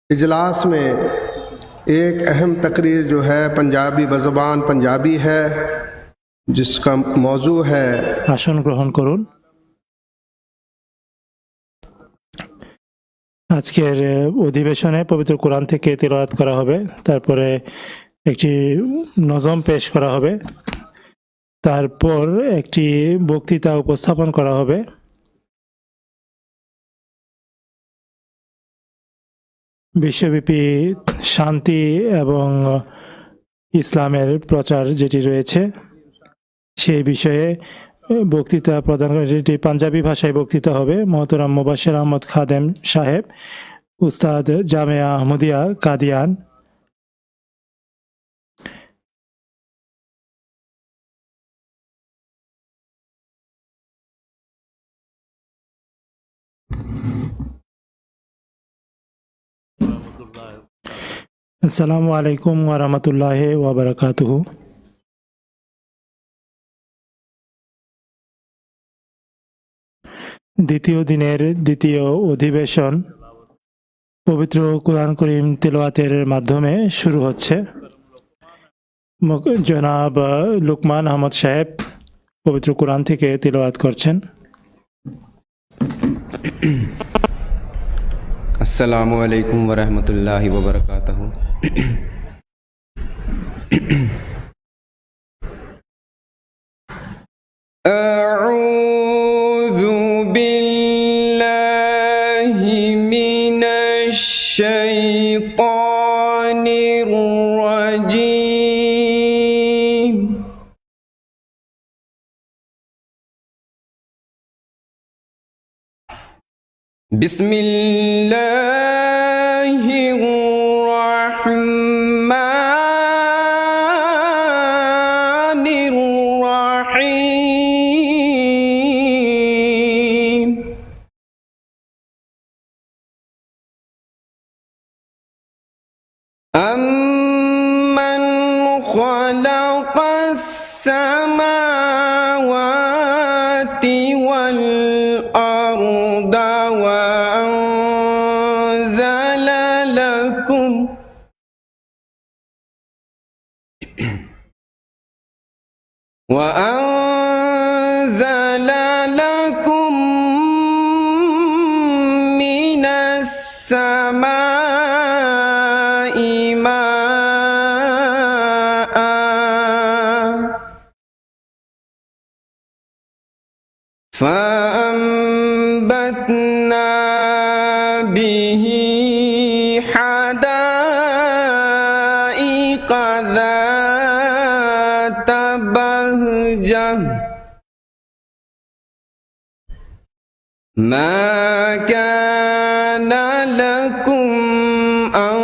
اجلاس میں ایک اہم تقریر جو ہے پنجابی بزبان پنجابی ہے جس کا موضوع ہے আসন গ্রহণ করুন। আজকের অধিবেশনে পবিত্র কোরআন থেকে তিলাওয়াত করা হবে, তারপরে একটি নজম পেশ করা হবে, তারপর একটি বক্তৃতা উপস্থাপন করা হবে। বিশ্বব্যাপী শান্তি এবং ইসলামের প্রচার যেটি রয়েছে সেই বিষয়ে বক্তৃতা প্রদান করে, যেটি পাঞ্জাবি ভাষায় বক্তৃতা হবে। মোহতারাম মুবাশশির আহমদ খাদেম সাহেব, উস্তাদ জামিয়া আহমদিয়া কাদিয়ান। আসসালামু আলাইকুম ওয়া রাহমাতুল্লাহি ওয়া বারাকাতুহু। দ্বিতীয় দিনের দ্বিতীয় অধিবেশন পবিত্র কোরআন করিম তিলাওয়াতের মাধ্যমে শুরু হচ্ছে। জনাব লুকমান আহমদ সাহেব পবিত্র কোরআন থেকে তিলাওয়াত করছেন। السلام علیکم ورحمۃ اللہ وبرکاتہ۔ اعوذ باللہ من الشیطان الرجیم۔ بسم اللہ الرحمن الرحیم۔ امن خلق السماوات والارض وانزل لكم من السماء ماء فأنبتنا به حدائق ذات بهجة ما كان لكم أن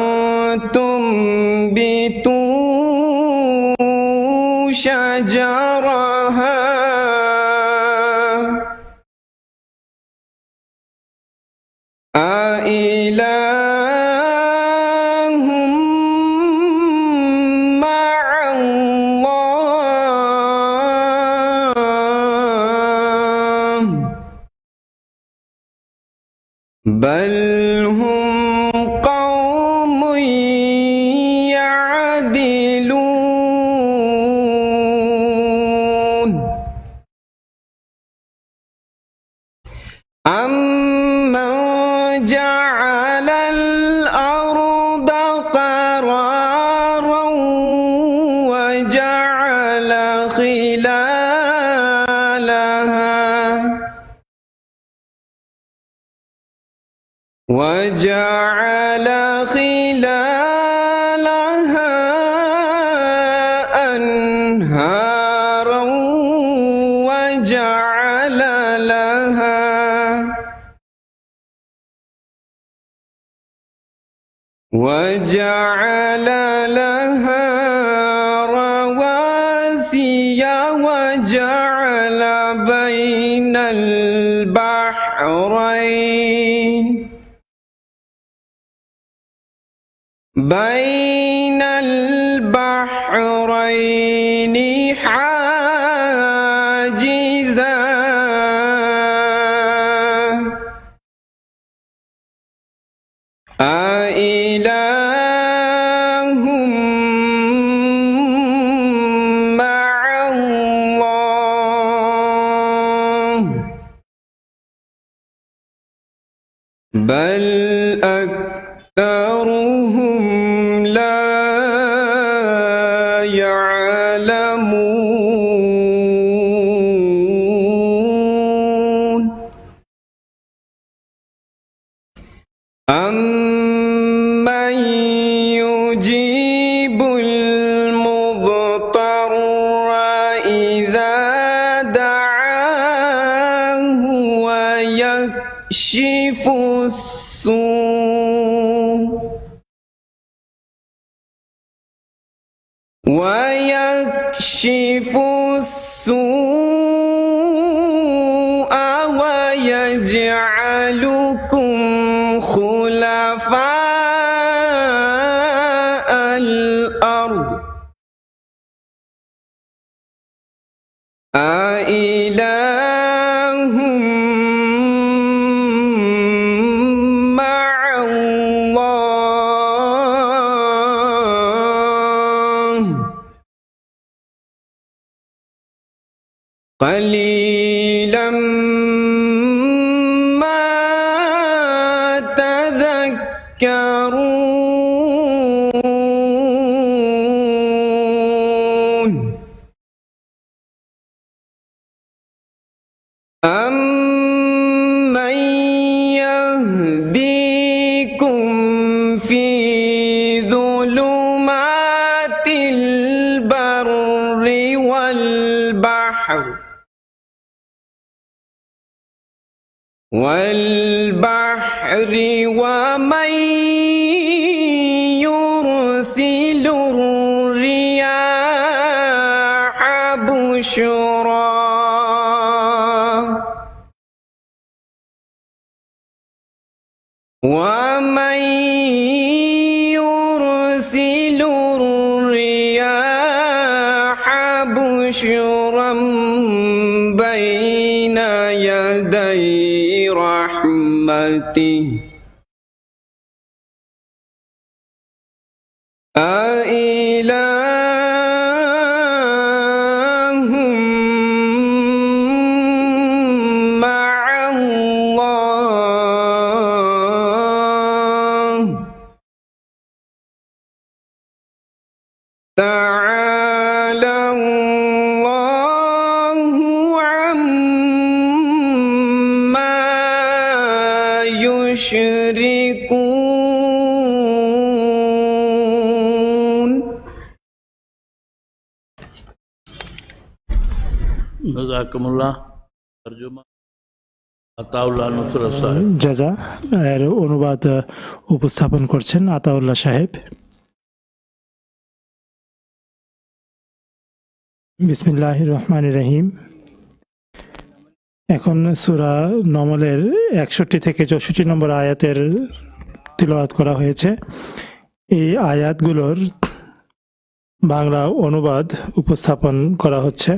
تنبتوا شجرها أإله مع الله بل هم قوم يعدلون۔ أَمَّنْ جَعَلَ الْأَرْضَ قَرَارًا وَجَعَلَ خلالها أنهارا وجعل لها رواسي وجعل بين البحرين حاجزا أإله إله مع الله بل أكثرهم لا يعلمون أمن يجيب المضطر إذا دعاه ويكشف السوء ويجعلكم خلفاء الأرض أإله مع الله قليلا ما تذكرون أمن يهديكم في ظلمات البر والبحر ومن يرسل الرياح بشرا ومن يرسل الرياح بشرا بين يدي رحمته أإله مع الله تعالى الله عما يشركون জাযাকুমুল্লাহ তরজমা আতাউল্লাহ নুসরত সাহেব জাজা এর অনুবাদ উপস্থাপন করছেন আতাউল্লাহ সাহেব। বিসমিল্লাহির রহমানির রহিম। এখন সূরা নমলের 61 থেকে 64 নম্বর আয়াতের তিলাওয়াত করা হয়েছে। এই আয়াতগুলোর বাংলা অনুবাদ উপস্থাপন করা হচ্ছে।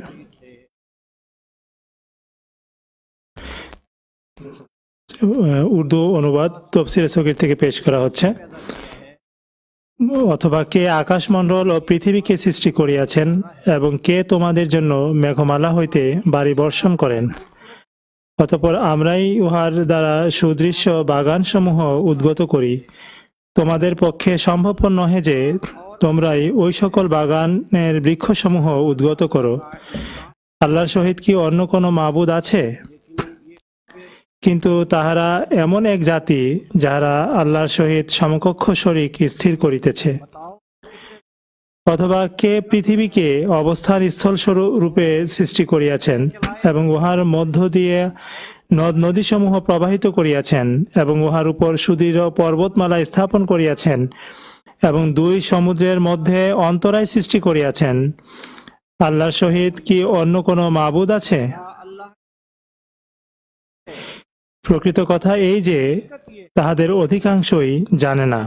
উর্দু অনুবাদ তফসিরে সগীর থেকে পেশ করা হচ্ছে। অথবা কে আকাশমণ্ডল ও পৃথিবীকে সৃষ্টি করিয়াছেন এবং কে তোমাদের জন্য মেঘমালা হইতে বাড়ি বর্ষণ করেন, অতঃপর আমরাই উহার দ্বারা সুদৃশ্য বাগানসমূহ উদ্গত করি। তোমাদের পক্ষে সম্ভবপর নহে যে তোমরাই ওই সকল বাগানের বৃক্ষসমূহ উদ্গত করো। আল্লাহর সহিত কি অন্য কোনো মাবুদ আছে? কিন্তু তাহারা এমন এক জাতি যাহারা আল্লাহর সহিত সমকক্ষ শরীক স্থির করিতেছে। অথবা কে পৃথিবীকে অবস্থান স্থল রূপে সৃষ্টি করিয়াছেন এবং উহার মধ্য দিয়ে নদ নদীসমূহ প্রবাহিত করিয়াছেন এবং উহার উপর সুদৃঢ় পর্বতমালা স্থাপন করিয়াছেন এবং দুই সমুদ্রের মধ্যে অন্তরায় সৃষ্টি করিয়াছেন। আল্লাহর সহিত কি অন্য কোনো মাবুদ আছে? প্রকৃত কথা এই যে তাহাদের অধিকাংশই জানে না।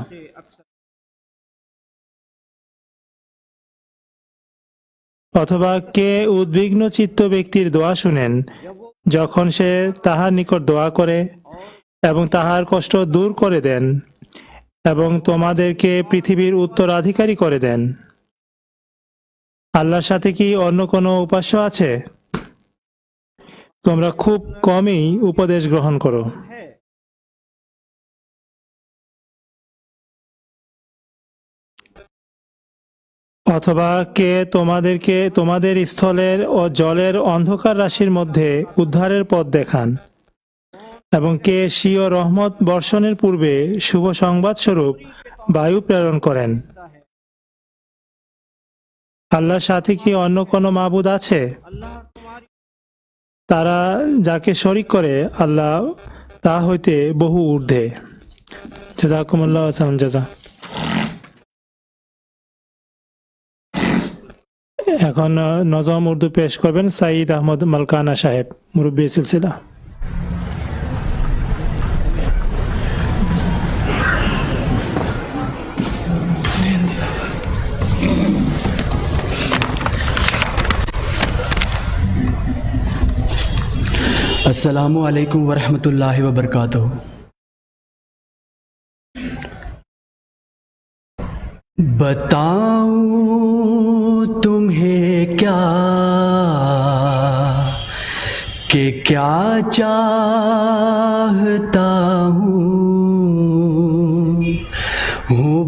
অথবা কে উদ্বিগ্ন চিত্ত ব্যক্তির দোয়া শুনেন যখন সে তাহার নিকট দোয়া করে এবং তাহার কষ্ট দূর করে দেন এবং তোমাদেরকে পৃথিবীর উত্তরাধিকারী করে দেন। আল্লাহর সাথে কি অন্য কোনো উপাস্য আছে? তোমরা খুব কমই উপদেশ গ্রহণ করো। অথবা কে তোমাদেরকে তোমাদের স্থলের ও জলের অন্ধকার রাশির মধ্যে উদ্ধারের পথ দেখান, এবং কে স্বীয় রহমত বর্ষণের পূর্বে শুভ সংবাদ স্বরূপ বায়ু প্রেরণ করেন। আল্লাহর সাথে কি অন্য কোনো মাবুদ আছে? তারা যাকে শরিক করে আল্লাহ তা হইতে বহু ঊর্ধ্বে। জাযাকুমুল্লাহ খাইরান জাযা। এখন নজম উর্দু পেশ করবেন সাঈদ আহমদ মালকানা সাহেব, মুরব্বী সিলসিলা। अस्सलामु अलैकुम वरहमतुल्लाहि वबरकातुहू। बताऊं तुम्हें क्या कि क्या चाहता हूँ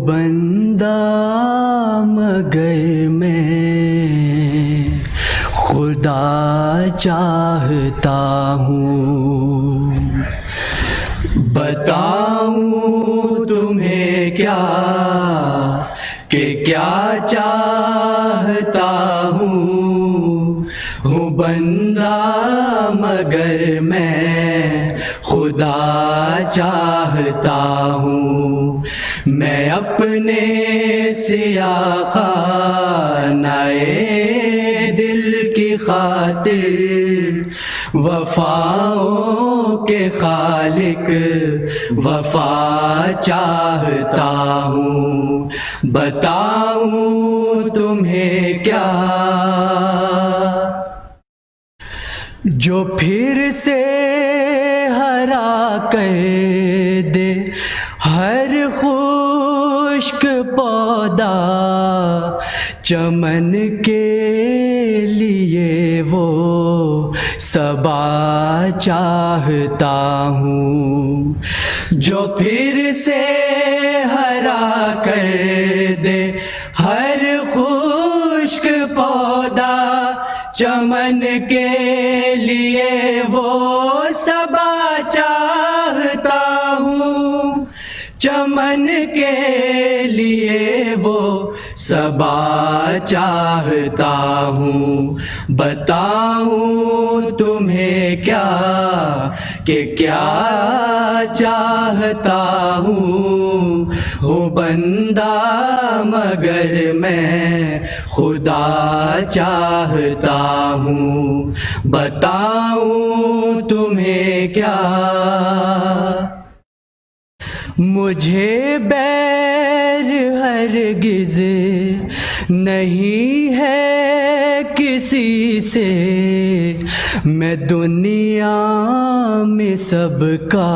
बंदा मगर मैं खुदा चाहता हूँ। बताऊं तुम्हें क्या कि क्या चाहता हूँ बंदा मगर मैं खुदा चाहता हूँ। मैं अपने सियाह खानाए दिल की खातिर वफाओं के खालिक वफा चाहता हूँ। बताऊं तुम्हें क्या जो फिर से हरा कर दे हर खुश्क पौधा चमन के लिए वो सबा चाहता हूँ। जो फिर से हरा कर दे हर खुश्क पौधा चमन के लिए वो सबा चाहता हूँ। चमन के लिए वो सबा चाहता हूँ। बताऊं तुम्हें क्या कि क्या चाहता हूँ बंदा मगर मैं खुदा चाहता हूँ। बताऊं तुम्हें क्या मुझे बैर हरगिज़ नहीं है किसी से। मैं दुनिया में सबका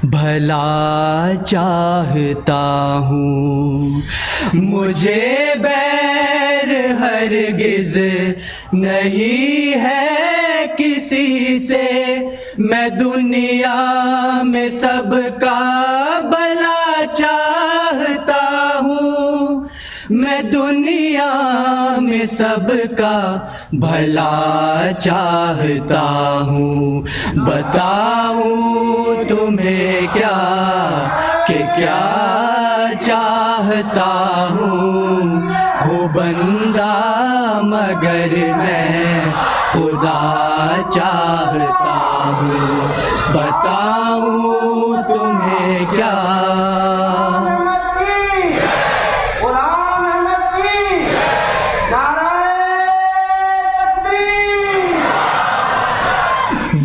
भला चाहता हूँ। मुझे बैर हरगिज़ नहीं है किसी से। मैं दुनिया में सबका भला चाहता हूँ। मैं दुनिया में सबका भला चाहता हूँ। बताऊं तुम्हें क्या कि क्या चाहता हूँ बंदा मगर मैं खुदा चाहता हूँ। बताऊं तुम्हें क्या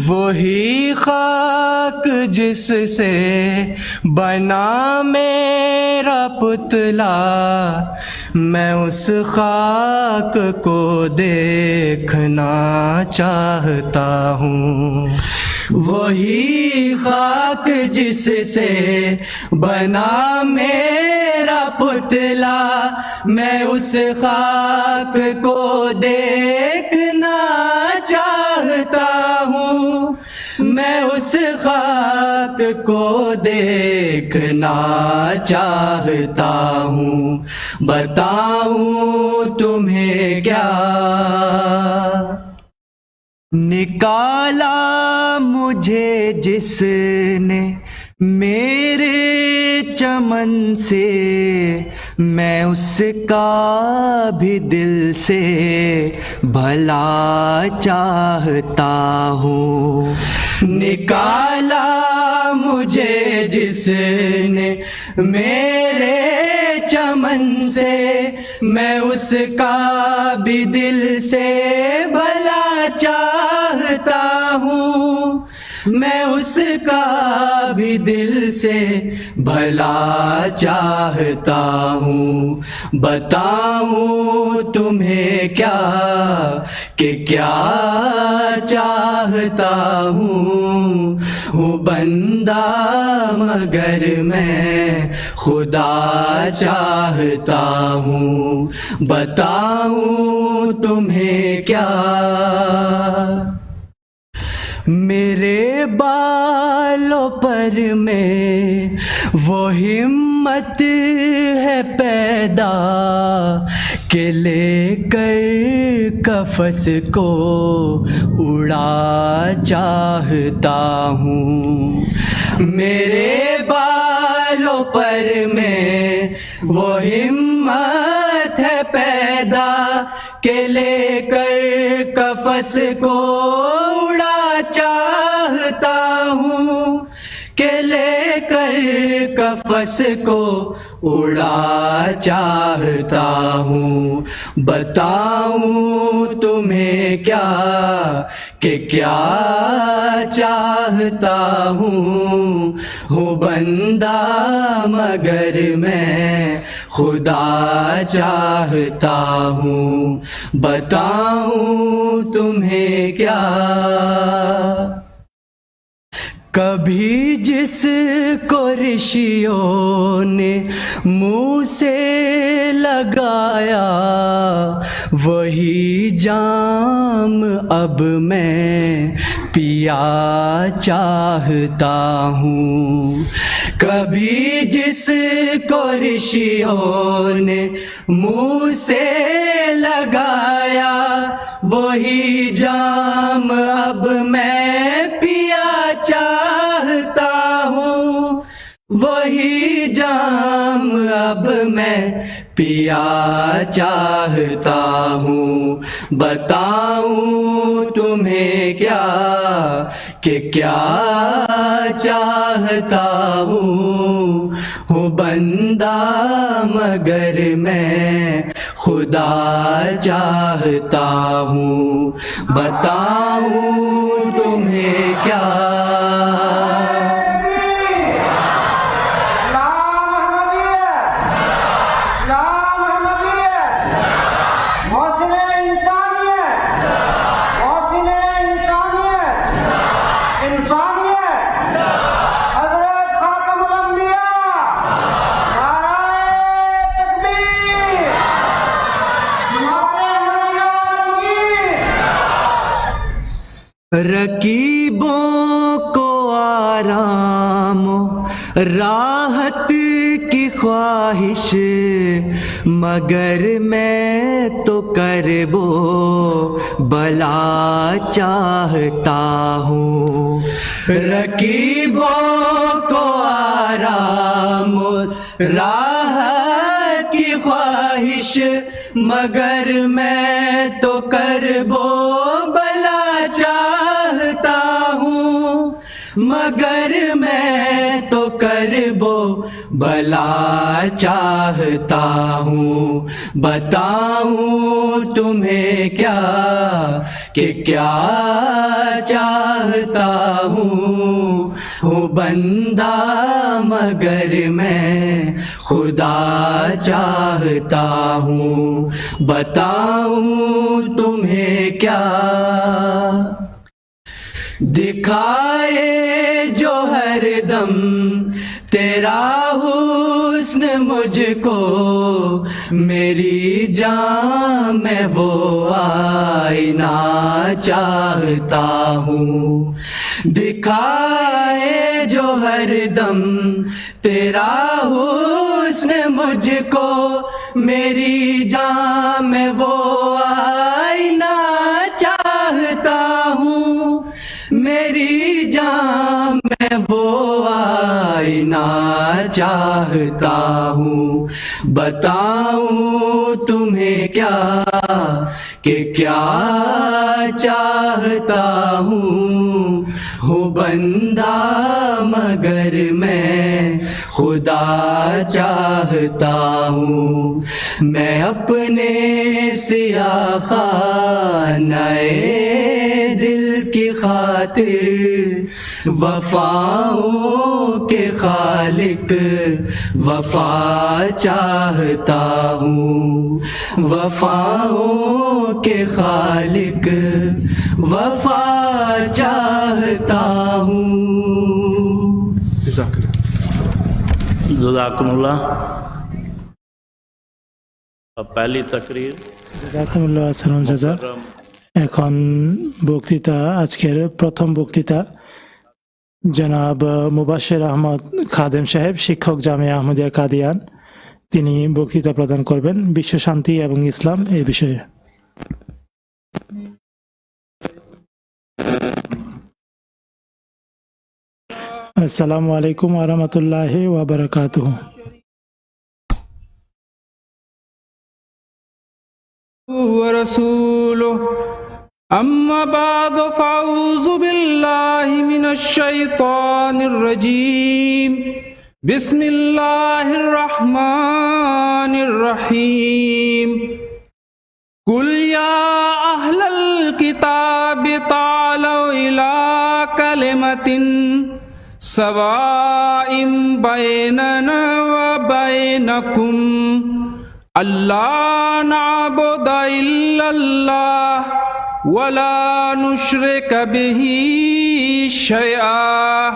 वही खाक जिससे बना मेरा पुतला मैं उस खाक को देखना चाहता हूँ। وہی خاک جس سے بنا میرا پتلا، میں اس خاک کو دیکھنا چاہتا ہوں، میں اس خاک کو دیکھنا چاہتا ہوں، بتاؤں تمہیں کیا؟ نکالا مجھے جس نے میرے چمن سے، میں اس کا بھی دل سے بھلا چاہتا ہوں۔ نکالا مجھے جس نے میرے چمن سے، میں اس کا بھی دل سے بھلا چاہتا ہوں، میں اس کا بھی دل سے بھلا چاہتا ہوں، بتاؤں تمہیں کیا کہ کیا چاہتا ہوں بندہ مگر میں خدا چاہتا ہوں، بتاؤں تمہیں کیا؟ میرے بالوں پر میں وہ ہمت ہے پیدا کہ لے کر قفس کو اڑا چاہتا ہوں۔ میرے بالوں پر میں وہ ہمت ہے پیدا کہ لے کر قفس کو اڑا چاہتا ہوں، کہ لے کر قفس کو اڑا چاہتا ہوں، بتاؤں تمہیں کیا کہ کیا چاہتا ہوں بندہ مگر میں خدا چاہتا ہوں، بتاؤں تمہیں کیا؟ کبھی جس کو رشیوں نے منہ سے لگایا، وہی جام اب میں پیا چاہتا ہوں۔ کبھی جس کو رشیوں نے منہ سے لگایا، وہی جام اب میں پیا چاہتا ہوں، وہی جام اب میں پیا چاہتا ہوں، بتاؤں تمہیں کیا کہ کیا چاہتا ہوں بندہ مگر میں خدا چاہتا ہوں، بتاؤں تمہیں کیا؟ رکیبوں کو آرام راحت کی خواہش، مگر میں تو کربو بلا چاہتا ہوں۔ رکیبوں کو آرام راحت کی خواہش، مگر میں تو کربو بلا چاہتا ہوں، مگر میں تو کربو بلا چاہتا ہوں، بتاؤں تمہیں کیا کہ کیا چاہتا ہوں بندہ مگر میں خدا چاہتا ہوں، بتاؤں تمہیں کیا؟ دکھائے جو ہر دم تیرا حسن مجھ کو، میری جان میں وہ آئینہ چاہتا ہوں، دکھائے جو ہر دم تیرا حسن مجھ کو، میری جان میں وہ آئینہ چاہتا ہوں، میری جان میں وہ آئینہ چاہتا ہوں، بتاؤں تمہیں کیا کہ کیا چاہتا ہوں بندہ مگر میں خدا چاہتا ہوں، میں اپنے سیاہ خانہ دل کی خاطر وفاؤں کے خالق وفا چاہتا ہوں، وفاؤں کے خالق وفا چاہتا ہوں۔ جزاکم اللہ۔ اب پہلی تقریر জাযাকুমুল্লাহ আহসানুল জাযা। এখন বক্তৃতা, আজকের প্রথম বক্তৃতা জনাব মুবাশশির আহমদ খাদেম সাহেব, শিক্ষক জামিয়া আহমদিয়া কাদিয়ান। তিনি বক্তৃতা প্রদান করবেন বিশ্ব শান্তি এবং ইসলাম এই বিষয়ে। আসসালামু আলাইকুম ওয়া রাহমাতুল্লাহি ওয়া বারাকাতুহু। ورسوله أما بعد فأعوذ بالله من الشيطان الرجيم بسم الله الرحمن الرحيم قل يا أهل الكتاب تعالوا إلى كلمة سواء بيننا وبينكم اللہ نعبد الا اللہ ولا نشرک بہ شیئا۔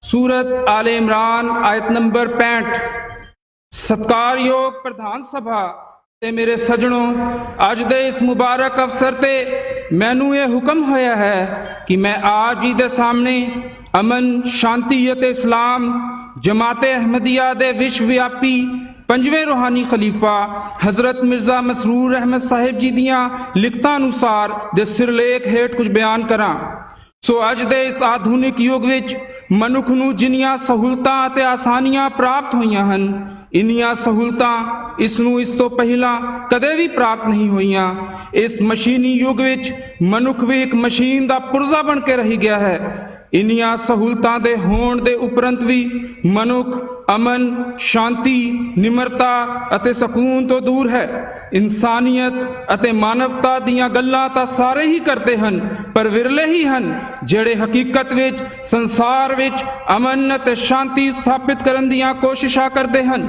سورت آل عمران آیت نمبر 65۔ ستکار یوگ پردھان سبھا تے میرے سجنوں، اج دے اس مبارک افسر تے مینوں یہ حکم ہویا ہے کہ میں آج ہی دے سامنے امن شانتیت اسلام جماعت احمدیہ دے وشو ویاپی پنجویں روحانی خلیفہ حضرت مرزا مسرور احمد صاحب جی دیاں لکھتاں انوسار دے سرلیک ہیٹ کچھ بیان کراں۔ سو اج دے اس آدھونک یوگ وچ منکھ نوں جنیاں سہولتاں تے آسانیاں پراپت ہوئیاں ہن، انیاں سہولتاں اس نوں اس تو پہلا کدے بھی پراپت نہیں ہوئیاں۔ اس مشینی یوگ وچ منکھ بھی ایک مشین دا پرزا بن کے رہی گیا ہے۔ انیاں سہولتاں دے ہون دے اپرنت بھی منکھ امن شانتی نمرتا اتے سکون تو دور ہے۔ انسانیت اتے مانوتا دیاں گلاں تا سارے ہی کرتے ہن، پر ورلے ہی ہن جڑے حقیقت وچ سنسار وچ امن اتے شانتی ستھاپت کرن دیاں کوششاں کرتے ہن۔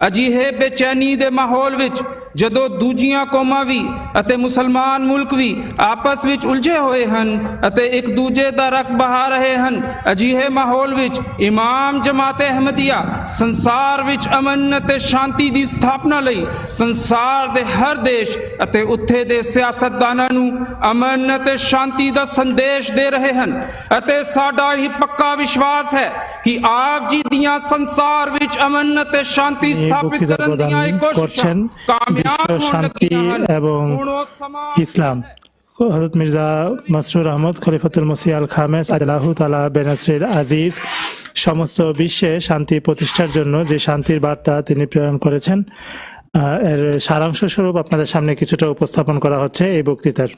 اجیہے بے چینی دے ماحول وچ جدو دوجیاں قوماں وی اتے مسلمان ملک وی آپس وچ الجھے ہوئے ہن اتے ایک دوجے دا رق بہا رہے ہن، اجیہے ماحول وچ امام جماعت احمدیہ ਸੰਸਾਰ ਵਿੱਚ ਅਮਨ ਅਤੇ ਸ਼ਾਂਤੀ ਦੀ ਸਥਾਪਨਾ ਲਈ ਸੰਸਾਰ ਦੇ ਹਰ ਦੇਸ਼ ਅਤੇ ਉੱਥੇ ਦੇ ਸਿਆਸਤਦਾਨਾਂ ਨੂੰ ਅਮਨ ਅਤੇ ਸ਼ਾਂਤੀ ਦਾ ਸੰਦੇਸ਼ ਦੇ ਰਹੇ ਹਨ ਅਤੇ ਸਾਡਾ ਇਹ ਪੱਕਾ ਵਿਸ਼ਵਾਸ ਹੈ ਕਿ ਆਪ ਜੀ ਦੀਆਂ ਸੰਸਾਰ ਵਿੱਚ ਅਮਨ ਅਤੇ ਸ਼ਾਂਤੀ স্থাপিত ਕਰਨ ਦੀਆਂ ਇਹ ਕੋਸ਼ਿਸ਼ਾਂ কামিয়াব শান্তি এবং ইসলাম। হযরত মির্জা মাসরুর আহমদ খলিফাতুল মসিহ আল খামেস আল্লাহু তাআলা বেনাসরিল আজিজ সমস্ত বিশ্বে শান্তি প্রতিষ্ঠার জন্য যে শান্তির বার্তা তিনি প্রেরণ করেছেন, এর সারাংশ স্বরূপ আপনাদের সামনে কিছুটা উপস্থাপন করা হচ্ছে এই বক্তৃতার।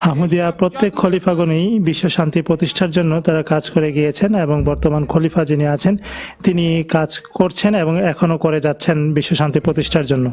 আহমদিয়া প্রত্যেক খলিফাগণই বিশ্ব শান্তি প্রতিষ্ঠার জন্য তারা কাজ করে গিয়েছেন এবং বর্তমান খলিফা যিনি আছেন তিনি কাজ করছেন এবং এখনো করে যাচ্ছেন বিশ্ব শান্তি প্রতিষ্ঠার জন্য।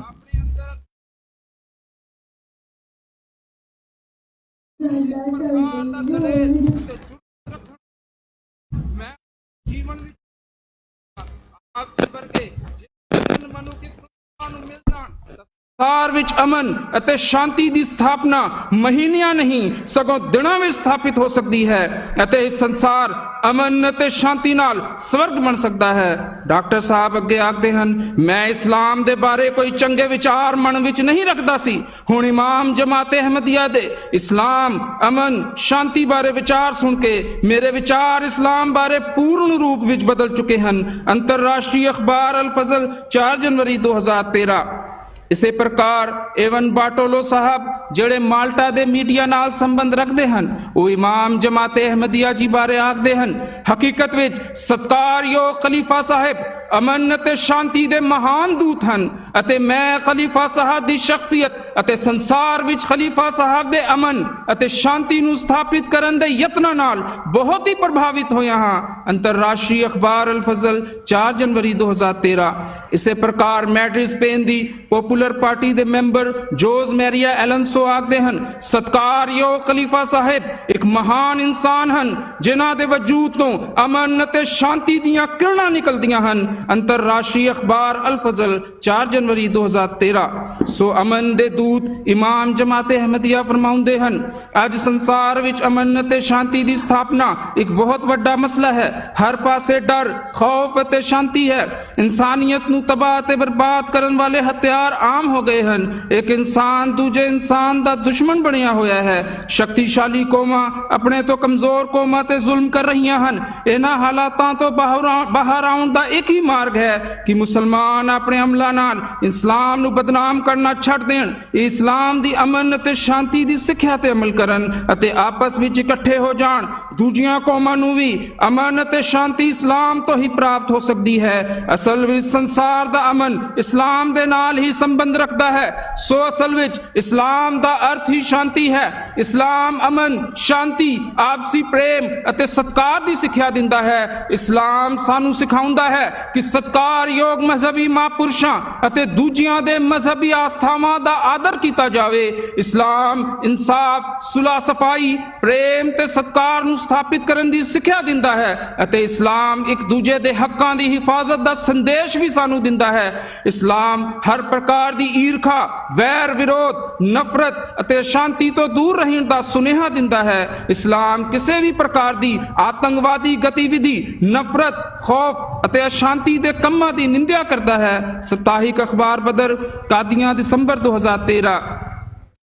ਸੰਸਾਰ ਵਿੱਚ ਅਮਨ ਅਤੇ ਸ਼ਾਂਤੀ ਦੀ ਸਥਾਪਨਾ ਮਹੀਨਿਆਂ ਨਹੀਂ ਸਗੋਂ ਦਿਨਾਂ ਵਿੱਚ ਸਥਾਪਿਤ ਹੋ ਸਕਦੀ ਹੈ ਅਤੇ ਇਹ ਸੰਸਾਰ ਅਮਨ ਅਤੇ ਸ਼ਾਂਤੀ ਨਾਲ ਸਵਰਗ ਬਣ ਸਕਦਾ ਹੈ। ਡਾਕਟਰ ਸਾਹਿਬ ਅੱਗੇ ਆਖਦੇ ਹਨ, ਮੈਂ ਇਸਲਾਮ ਦੇ ਬਾਰੇ ਕੋਈ ਚੰਗੇ ਵਿਚਾਰ ਮਨ ਵਿੱਚ ਨਹੀਂ ਰੱਖਦਾ ਸੀ। ਹੁਣ ਇਮਾਮ ਜਮਾਤ ਅਹਿਮਦੀਆ ਦੇ ਇਸਲਾਮ, ਅਮਨ, ਸ਼ਾਂਤੀ ਬਾਰੇ ਵਿਚਾਰ ਸੁਣ ਕੇ ਮੇਰੇ ਵਿਚਾਰ ਇਸਲਾਮ ਬਾਰੇ ਪੂਰਨ ਰੂਪ ਵਿੱਚ ਬਦਲ ਚੁੱਕੇ ਹਨ। ਅੰਤਰਰਾਸ਼ਟਰੀ ਅਖਬਾਰ ਅਲ ਫਜ਼ਲ 4 ਜਨਵਰੀ 2013। ਇਸੇ ਪ੍ਰਕਾਰ ਏਵਨ ਬਾਟੋਲੋ ਸਾਹਿਬ ਜਿਹੜੇ ਮਾਲਟਾ ਦੇ ਮੀਡੀਆ ਨਾਲ ਸੰਬੰਧ ਰੱਖਦੇ ਹਨ, ਉਹ ਇਮਾਮ ਜਮਾਤ ਅਹਿਮਦੀਆ ਜੀ ਬਾਰੇ ਆਖਦੇ ਹਨ, ਹਕੀਕਤ ਵਿੱਚ ਸਤਿਕਾਰਯੋਗ ਖਲੀਫਾ ਸਾਹਿਬ ਅਮਨ ਅਤੇ ਸ਼ਾਂਤੀ ਦੇ ਮਹਾਨ ਦੂਤ ਹਨ ਅਤੇ ਮੈਂ ਖਲੀਫਾ ਸਾਹਿਬ ਦੀ ਸ਼ਖਸੀਅਤ ਅਤੇ ਸੰਸਾਰ ਵਿੱਚ ਖਲੀਫਾ ਸਾਹਿਬ ਦੇ ਅਮਨ ਅਤੇ ਸ਼ਾਂਤੀ ਨੂੰ ਸਥਾਪਿਤ ਕਰਨ ਦੇ ਯਤਨਾਂ ਨਾਲ ਬਹੁਤ ਹੀ ਪ੍ਰਭਾਵਿਤ ਹੋਇਆ ਹਾਂ। ਅੰਤਰਰਾਸ਼ਟਰੀ ਅਖਬਾਰ ਅਲ ਫਜ਼ਲ 4 ਜਨਵਰੀ 2013। ਇਸੇ ਪ੍ਰਕਾਰ ਮੈਡਰਿਡ ਸਪੇਨ ਦੀ ਪੋਪੂਲਰ ਪਾਰਟੀ ਦੇ ਮੈਂਬਰ ਜੋਜ਼ ਮੈਰੀਆ ਐਲਨਸੋ ਆਖਦੇ ਹਨ, ਸਤਿਕਾਰਯੋਗ ਖਲੀਫਾ ਸਾਹਿਬ ਇੱਕ ਮਹਾਨ ਇਨਸਾਨ ਹਨ ਜਿਨ੍ਹਾਂ ਦੇ ਵਜੂਦ ਤੋਂ ਅਮਨ ਅਤੇ ਸ਼ਾਂਤੀ ਦੀਆਂ ਕਿਰਨਾਂ ਨਿਕਲਦੀਆਂ ਹਨ। ਅੰਤਰਰਾਸ਼ਟਰੀ ਅਖਬਾਰ ਅਲ ਫਜ਼ਲ 4 ਜਨਵਰੀ 2013। ਸੋ ਅਮਨ ਦੇ ਦੂਤ ਇਮਾਮ ਜਮਾਤ ਅਹਿਮਦੀਆ ਫਰਮਾਉਂਦੇ ਹਨ, ਅੱਜ ਸੰਸਾਰ ਵਿੱਚ ਅਮਨ ਅਤੇ ਸ਼ਾਂਤੀ ਦੀ ਸਥਾਪਨਾ ਇੱਕ ਬਹੁਤ ਵੱਡਾ ਮਸਲਾ ਹੈ। ਹਰ ਪਾਸੇ ਡਰ, ਖੌਫ ਅਤੇ ਸ਼ਾਂਤੀ ਹੈ। ਇਨਸਾਨੀਅਤ ਨੂੰ ਤਬਾਹ ਅਤੇ ਬਰਬਾਦ ਕਰਨ ਵਾਲੇ ਹਥਿਆਰ ਆਮ ਹੋ ਗਏ ਹਨ। ਇੱਕ ਇਨਸਾਨ ਦੂਜੇ ਇਨਸਾਨ ਦਾ ਦੁਸ਼ਮਣ ਬਣਿਆ ਹੋਇਆ ਹੈ। ਸ਼ਕਤੀਸ਼ਾਲੀ ਕੌਮਾਂ ਆਪਣੇ ਤੋਂ ਕਮਜ਼ੋਰ ਕੌਮਾਂ ਤੇ ਜ਼ੁਲਮ ਕਰ ਰਹੀਆਂ ਹਨ। ਇਹਨਾਂ ਹਾਲਾਤਾਂ ਤੋਂ ਬਾਹਰ ਆਉਣ ਦਾ ਇੱਕ ਹੀ ਮਾਰਗ ਹੈ ਕਿ ਮੁਸਲਮਾਨ ਆਪਣੇ ਅਮਲਾਂ ਨਾਲ ਇਸਲਾਮ ਨੂੰ ਬਦਨਾਮ ਕਰਨਾ ਛੱਡ ਦੇਣ, ਇਸਲਾਮ ਦੀ ਅਮਨ ਅਤੇ ਸ਼ਾਂਤੀ ਦੀ ਸਿੱਖਿਆ ਤੇ ਅਮਲ ਕਰਨ ਅਤੇ ਆਪਸ ਵਿੱਚ ਇਕੱਠੇ ਹੋ ਜਾਣ। ਦੂਜੀਆਂ ਕੌਮਾਂ ਨੂੰ ਵੀ ਅਮਨ ਅਤੇ ਸ਼ਾਂਤੀ ਇਸਲਾਮ ਤੋਂ ਹੀ ਪ੍ਰਾਪਤ ਹੋ ਸਕਦੀ ਹੈ। ਅਸਲ ਵਿੱਚ ਸੰਸਾਰ ਦਾ ਅਮਨ ਇਸਲਾਮ ਦੇ ਨਾਲ ਹੀ ਸੰਬੰਧ ਰੱਖਦਾ ਹੈ। ਸੋ ਅਸਲ ਵਿੱਚ ਇਸਲਾਮ ਦਾ ਅਰਥ ਹੀ ਸ਼ਾਂਤੀ ਹੈ। ਇਸਲਾਮ ਅਮਨ, ਸ਼ਾਂਤੀ, ਆਪਸੀ ਪ੍ਰੇਮ ਅਤੇ ਸਤਿਕਾਰ ਦੀ ਸਿੱਖਿਆ ਦਿੰਦਾ ਹੈ। ਇਸਲਾਮ ਸਾਨੂੰ ਸਿਖਾਉਂਦਾ ਹੈ ਕਿ ਸਤਿਕਾਰਯੋਗ ਮਜ਼ਹਬੀ ਮਹਾਂਪੁਰਸ਼ਾਂ ਅਤੇ ਦੂਜਿਆਂ ਦੇ ਮਜ਼ਹਬੀ ਆਸਥਾਵਾਂ ਦਾ ਆਦਰ ਕੀਤਾ ਜਾਵੇ। ਇਸਲਾਮ ਇਨਸਾਫ, ਸੁਲਹ, ਸਫਾਈ, ਪ੍ਰੇਮ ਤੇ ਸਤਿਕਾਰ ਨੂੰ ਸਥਾਪਿਤ ਕਰਨ ਦੀ ਸਿੱਖਿਆ ਦਿੰਦਾ ਹੈ ਅਤੇ ਇਸਲਾਮ ਇੱਕ ਦੂਜੇ ਦੇ ਹੱਕਾਂ ਦੀ ਹਿਫਾਜ਼ਤ ਦਾ ਸੰਦੇਸ਼ ਵੀ ਸਾਨੂੰ ਦਿੰਦਾ ਹੈ। ਇਸਲਾਮ ਹਰ ਪ੍ਰਕਾਰ ਦੀ ਈਰਖਾ, ਵੈਰ ਵਿਰੋਧ, ਨਫ਼ਰਤ ਅਤੇ ਅਸ਼ਾਂਤੀ ਤੋਂ ਦੂਰ ਰਹਿਣ ਦਾ ਸੁਨੇਹਾ ਦਿੰਦਾ ਹੈ। ਇਸਲਾਮ ਕਿਸੇ ਵੀ ਪ੍ਰਕਾਰ ਦੀ ਆਤੰਕਵਾਦੀ ਗਤੀਵਿਧੀ, ਨਫ਼ਰਤ, ਖੌਫ ਅਤੇ ਅਸ਼ਾਂਤੀ ਦੇ ਕੰਮਾਂ ਦੀ ਨਿੰਦਿਆ ਕਰਦਾ ਹੈ। ਸਪਤਾਹਿਕ ਅਖਬਾਰ ਬਦਰ, ਕਾਦੀਆਂ, ਦਸੰਬਰ 2013।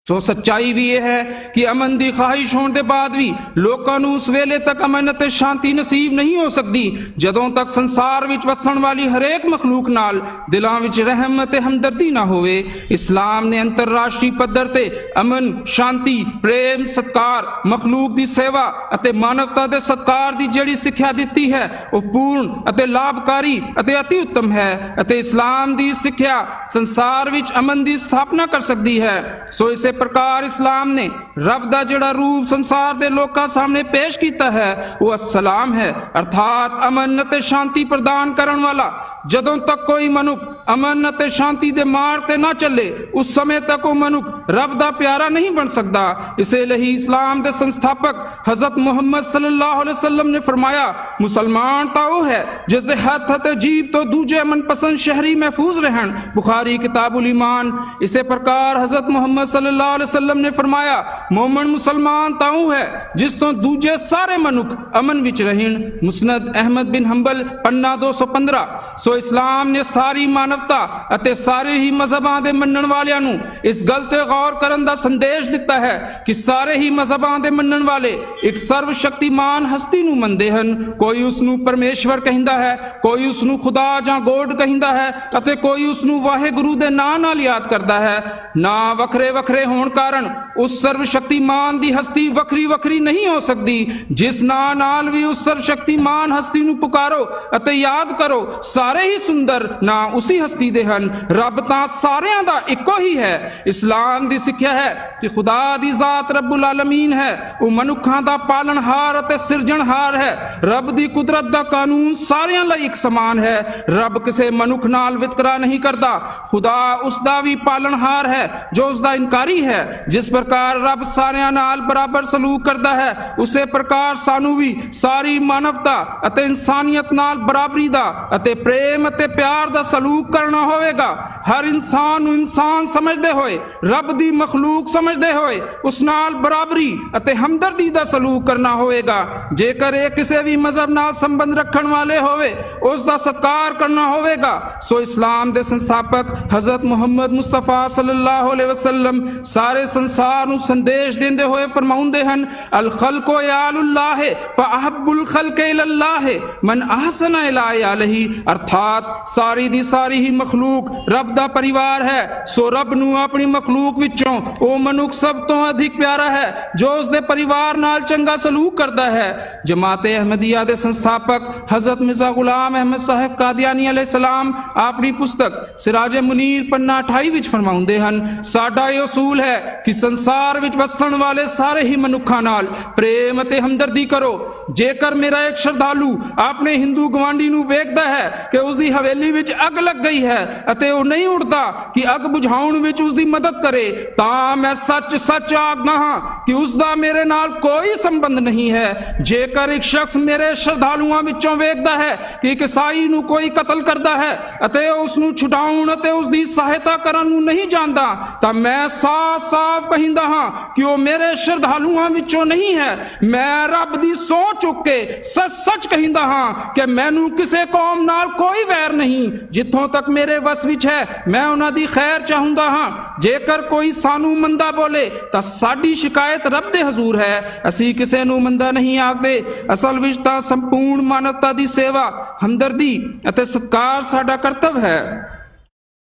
ਸੋ ਸੱਚਾਈ ਵੀ ਇਹ ਹੈ ਕਿ ਅਮਨ ਦੀ ਖਾਹਿਸ਼ ਹੋਣ ਦੇ ਬਾਅਦ ਵੀ ਲੋਕਾਂ ਨੂੰ ਉਸ ਵੇਲੇ ਤੱਕ ਅਮਨ ਅਤੇ ਸ਼ਾਂਤੀ ਨਸੀਬ ਨਹੀਂ ਹੋ ਸਕਦੀ ਜਦੋਂ ਤੱਕ ਸੰਸਾਰ ਵਿੱਚ ਵਸਣ ਵਾਲੀ ਹਰੇਕ ਮਖਲੂਕ ਨਾਲ ਦਿਲਾਂ ਵਿੱਚ ਰਹਿਮ ਅਤੇ ਹਮਦਰਦੀ ਨਾ ਹੋਵੇ। ਇਸਲਾਮ ਨੇ ਅੰਤਰਰਾਸ਼ਟਰੀ ਪੱਧਰ ਤੇ ਅਮਨ, ਸ਼ਾਂਤੀ, ਪ੍ਰੇਮ, ਸਤਿਕਾਰ, ਮਖਲੂਕ ਦੀ ਸੇਵਾ ਅਤੇ ਮਾਨਵਤਾ ਦੇ ਸਤਿਕਾਰ ਦੀ ਜਿਹੜੀ ਸਿੱਖਿਆ ਦਿੱਤੀ ਹੈ ਉਹ ਪੂਰਨ ਅਤੇ ਲਾਭਕਾਰੀ ਅਤੇ ਅਤੀ ਉੱਤਮ ਹੈ ਅਤੇ ਇਸਲਾਮ ਦੀ ਸਿੱਖਿਆ ਸੰਸਾਰ ਵਿੱਚ ਅਮਨ ਦੀ ਸਥਾਪਨਾ ਕਰ ਸਕਦੀ ਹੈ। ਸੋ ਇਸੇ ਪ੍ਰਕਾਰ ਇਸਲਾਮ ਨੇ ਰੱਬ ਦਾ ਜਿਹੜਾ ਰੂਪ ਸੰਸਾਰ ਦੇ ਲੋਕਾਂ ਸਾਹਮਣੇ ਪੇਸ਼ ਕੀਤਾ ਹੈ ਉਹ ਅਸਲਾਮ ਹੈ, ਅਰਥਾਤ ਅਮਨ ਅਤੇ ਸ਼ਾਂਤੀ ਪ੍ਰਦਾਨ ਕਰਨ ਵਾਲਾ। ਜਦੋਂ ਤੱਕ ਕੋਈ ਮਨੁੱਖ ਅਮਨ ਅਤੇ ਸ਼ਾਂਤੀ ਦੇ ਮਾਰਗ ਤੇ ਨਾ ਚੱਲੇ ਉਸ ਸਮੇਂ ਤੱਕ ਉਹ ਮਨੁੱਖ ਰੱਬ ਦਾ ਪਿਆਰਾ ਨਹੀਂ ਬਣ ਸਕਦਾ। ਇਸੇ ਲਈ ਇਸਲਾਮ ਦੇ ਸੰਸਥਾਪਕ ਹਜ਼ਰਤ ਮੁਹੰਮਦ ਸੱਲੱਲਾਹੁ ਅਲੈਹਿ ਵਸੱਲਮ ਨੇ ਫਰਮਾਇਆ, ਮੁਸਲਮਾਨ ਤਾਂ ਉਹ ਹੈ ਜਿਸ ਦੇ ਹੱਥ ਅਤੇ ਜੀਭ ਤੋਂ ਦੂਜੇ ਮਨਪਸੰਦ ਸ਼ਹਿਰੀ ਮਹਿਫੂਜ਼ ਰਹਿਣ। ਬੁਖਾਰੀ ਕਿਤਾਬੁਲ ਈਮਾਨ। ਇਸੇ ਪ੍ਰਕਾਰ ਹਜ਼ਰਤ ਮੁਹੰਮਦ ਸੱਲੱਲਾਹੁ ਅਲੈहि ਵਸੱਲਮ ਨੇ ਫਰਮਾਇਆ, ਮੂਮਨ ਮੁਸਲਮਾਨ ਤਾਂ ਉਹ ਹੈ ਜਿਸ ਤੋਂ ਦੂਜੇ ਸਾਰੇ ਮਨੁੱਖ ਅਮਨ ਵਿੱਚ ਰਹਿਣ। ਮੁਸਨਦ ਅਹਿਮਦ ਬਿਨ ਹੰਬਲ, ਪੰਨਾ 215। ਸੋ ਇਸਲਾਮ ਨੇ ਸਾਰੀ ਮਾਨਵਤਾ ਅਤੇ ਸਾਰੇ ਹੀ ਮਜ਼ਹਬਾਂ ਦੇ ਮੰਨਣ ਵਾਲਿਆਂ ਨੂੰ ਇਸ ਗੱਲ ਤੇ ਗੌਰ ਕਰਨ ਦਾ ਸੰਦੇਸ਼ ਦਿੱਤਾ ਹੈ ਕਿ ਸਾਰੇ ਹੀ ਮਜ਼ਹਬਾਂ ਦੇ ਮੰਨਣ ਵਾਲੇ ਇੱਕ ਸਰਵ ਸ਼ਕਤੀਮਾਨ ਹਸਤੀ ਨੂੰ ਮੰਨਦੇ ਹਨ। ਕੋਈ ਉਸ ਨੂੰ ਪਰਮੇਸ਼ਵਰ ਕਹਿੰਦਾ ਹੈ, ਕੋਈ ਉਸ ਨੂੰ ਖੁਦਾ ਜਾਂ ਗੋਡ ਕਹਿੰਦਾ ਹੈ ਅਤੇ ਕੋਈ ਉਸ ਨੂੰ ਵਾਹਿਗੁਰੂ ਦੇ ਨਾਂ ਨਾਲ ਯਾਦ ਕਰਦਾ ਹੈ। ਨਾ ਵੱਖਰੇ ਵੱਖਰੇ ਹੋਣ ਕਾਰਨ ਉਸ ਸਰਵ ਸ਼ਕਤੀਮਾਨ ਦੀ ਹਸਤੀ ਵੱਖਰੀ ਵੱਖਰੀ ਨਹੀਂ ਹੋ ਸਕਦੀ। ਜਿਸ ਨਾਂ ਨਾਲ ਵੀ ਉਸ ਸਰਵ ਸ਼ਕਤੀਮਾਨ ਹਸਤੀ ਨੂੰ ਪੁਕਾਰੋ ਅਤੇ ਯਾਦ ਕਰੋ, ਸਾਰੇ ਹੀ ਸੁੰਦਰ ਨਾਂ ਉਸੇ ਹਸਤੀ ਦੇ ਹਨ। ਰੱਬ ਤਾਂ ਸਾਰਿਆਂ ਦਾ ਇੱਕੋ ਹੀ ਹੈ। ਇਸਲਾਮ ਦੀ ਸਿੱਖਿਆ ਹੈ ਕਿ ਖੁਦਾ ਦੀ ਜ਼ਾਤ ਰੱਬੁਲ ਆਲਮੀਨ ਹੈ। ਉਹ ਮਨੁੱਖਾਂ ਦਾ ਪਾਲਣਹਾਰ ਅਤੇ ਸਿਰਜਣਹਾਰ ਹੈ। ਰੱਬ ਦੀ ਕੁਦਰਤ ਦਾ ਕਾਨੂੰਨ ਸਾਰਿਆਂ ਲਈ ਇੱਕ ਸਮਾਨ ਹੈ। ਰੱਬ ਕਿਸੇ ਮਨੁੱਖ ਨਾਲ ਵਿਤਕਰਾ ਨਹੀਂ ਕਰਦਾ। ਖੁਦਾ ਉਸ ਦਾ ਵੀ ਪਾਲਣਹਾਰ ਹੈ ਜੋ ਉਸ ਦਾ ਇਨਕਾਰੀ ਬਰਾਬਰੀ ਹੈ। ਜਿਸ ਪ੍ਰਕਾਰ ਰੱਬ ਸਾਰਿਆਂ ਨਾਲ ਬਰਾਬਰ ਸਲੂਕ ਕਰਦਾ ਹੈ, ਉਸੇ ਪ੍ਰਕਾਰ ਸਾਨੂੰ ਵੀ ਸਾਰੀ ਮਾਨਵਤਾ ਅਤੇ ਇਨਸਾਨੀਅਤ ਨਾਲ ਬਰਾਬਰੀ ਦਾ ਅਤੇ ਪ੍ਰੇਮ ਅਤੇ ਪਿਆਰ ਦਾ ਸਲੂਕ ਕਰਨਾ ਹੋਵੇਗਾ। ਹਰ ਇਨਸਾਨ ਨੂੰ ਇਨਸਾਨ ਸਮਝਦੇ ਹੋਏ, ਰੱਬ ਦੀ ਮਖਲੂਕ ਸਮਝਦੇ ਹੋਏ ਉਸ ਨਾਲ ਬਰਾਬਰੀ ਅਤੇ ਹਮਦਰਦੀ ਦਾ ਸਲੂਕ ਕਰਨਾ ਹੋਵੇਗਾ। ਜੇਕਰ ਇਹ ਕਿਸੇ ਵੀ ਮਜ਼ਹਬ ਨਾਲ ਸੰਬੰਧ ਰੱਖਣ ਵਾਲੇ ਹੋਵੇ, ਉਸ ਦਾ ਸਤਿਕਾਰ ਕਰਨਾ ਹੋਵੇਗਾ। ਸੋ ਇਸਲਾਮ ਦੇ ਸੰਸਥਾਪਕ ਹਜ਼ਰਤ ਮੁਹੰਮਦ ਮੁਸਤਫਾ ਸੱਲੱਲਾਹੁ ਅਲੈਹਿ ਵਸੱਲਮ ਸਾਰੇ ਸੰਸਾਰ ਨੂੰ ਸੰਦੇਸ਼ ਦਿੰਦੇ ਹੋਏ ਫਰਮਾਉਂਦੇ ਹਨ, ਅਲ ਖਲਕੋ ਯਾਲੁল্লাহ ਫਅਹਬੁਲ ਖਲਕ ਇਲੱਲਾਹ ਮਨ ਅਹਸਨ ਇਲਾ ਯਾਲਹੀ, ਅਰਥਾਤ ਸਾਰੀ ਦੀ ਸਾਰੀ ਹੀ ਮਖਲੂਕ ਰੱਬ ਦਾ ਪਰਿਵਾਰ ਹੈ। ਸੋ ਰੱਬ ਨੂੰ ਆਪਣੀ ਮਖਲੂਕ ਵਿੱਚੋਂ ਉਹ ਮਨੁੱਖ ਸਭ ਤੋਂ ਅਧਿਕ ਪਿਆਰਾ ਹੈ ਜੋ ਉਸ ਦੇ ਪਰਿਵਾਰ ਨਾਲ ਚੰਗਾ ਸਲੂਕ ਕਰਦਾ ਹੈ। ਜਮਾਤ-ਏ ਅਹਿਮਦੀਆ ਦੇ ਸੰਸਥਾਪਕ ਹਜ਼ਰਤ ਮਿਰਜ਼ਾ ਗੁਲਾਮ ਅਹਿਮਦ ਸਾਹਿਬ ਕਾਦੀਆਨੀ ਅਲੈਹਿਸਲਾਮ ਆਪਣੀ ਪੁਸਤਕ ਸਿਰਾਜ-ਏ ਮੁਨੀਰ ਪੰਨਾ 28 ਵਿੱਚ ਫਰਮਾਉਂਦੇ ਹਨ, ਸਾਡਾ ਇਹ ਉਸੂਲ ਹੈ ਕਿ ਸੰਸਾਰ ਵਿੱਚ ਵਸਣ ਵਾਲੇ ਸਾਰੇ ਹੀ ਮਨੁੱਖਾਂ ਨਾਲ ਪ੍ਰੇਮ ਅਤੇ ਹਮਦਰਦੀ ਕਰੋ। ਜੇਕਰ ਮੇਰਾ ਇੱਕ ਸ਼ਰਧਾਲੂ ਆਪਣੇ ਹਿੰਦੂ ਗਵਾਂਢੀ ਨੂੰ ਵੇਖਦਾ ਹੈ ਕਿ ਉਸ ਦੀ ਹਵੇਲੀ ਵਿੱਚ ਅੱਗ ਲੱਗ ਗਈ ਹੈ ਅਤੇ ਉਹ ਨਹੀਂ ਉੱਠਦਾ ਕਿ ਅੱਗ ਬੁਝਾਉਣ ਵਿੱਚ ਉਸ ਦੀ ਮਦਦ ਕਰੇ, ਤਾਂ ਮੈਂ ਸੱਚ ਸੱਚ ਆਖਦਾ ਹਾਂ ਕਿ ਉਸ ਦਾ ਮੇਰੇ ਨਾਲ ਕੋਈ ਸੰਬੰਧ ਨਹੀਂ ਹੈ। ਜੇਕਰ ਇੱਕ ਸ਼ਖਸ ਮੇਰੇ ਸ਼ਰਧਾਲੂਆਂ ਵਿੱਚੋਂ ਵੇਖਦਾ ਹੈ ਕਿ ਇੱਕ ਈਸਾਈ ਨੂੰ ਕੋਈ ਕਤਲ ਕਰਦਾ ਹੈ ਅਤੇ ਉਸ ਨੂੰ ਛੁਡਾਉਣ ਅਤੇ ਉਸ ਦੀ ਸਹਾਇਤਾ ਕਰਨ ਨੂੰ ਨਹੀਂ ਜਾਣਦਾ, ਤਾਂ ਮੈਂ ਸਾਫ਼-ਸਾਫ਼ ਕਹਿੰਦਾ ਹਾਂ ਕਿ ਉਹ ਮੇਰੇ ਸ਼ਰਧਾਲੂਆਂ ਵਿੱਚੋਂ ਨਹੀਂ ਹੈ। ਮੈਂ ਰੱਬ ਦੀ ਸਹੁੰ ਚੁੱਕ ਕੇ ਸੱਚ ਕਹਿੰਦਾ ਹਾਂ ਕਿ ਮੈਨੂੰ ਕਿਸੇ ਕੌਮ ਨਾਲ ਕੋਈ ਵੈਰ ਨਹੀਂ। ਜਿੱਥੋਂ ਤੱਕ ਮੇਰੇ ਵਸ ਵਿੱਚ ਹੈ ਮੈਂ ਉਹਨਾਂ ਦੀ ਖੈਰ ਚਾਹੁੰਦਾ ਹਾਂ। ਜੇਕਰ ਕੋਈ ਸਾਨੂੰ ਮੰਦਾ ਬੋਲੇ ਤਾਂ ਸਾਡੀ ਸ਼ਿਕਾਇਤ ਰੱਬ ਦੇ ਹਜ਼ੂਰ ਹੈ, ਅਸੀਂ ਕਿਸੇ ਨੂੰ ਮੰਦਾ ਨਹੀਂ ਆਖਦੇ। ਅਸਲ ਵਿੱਚ ਤਾਂ ਸੰਪੂਰਨ ਮਾਨਵਤਾ ਦੀ ਸੇਵਾ, ਹਮਦਰਦੀ ਅਤੇ ਸਤਿਕਾਰ ਸਾਡਾ ਕਰਤੱਵ ਹੈ।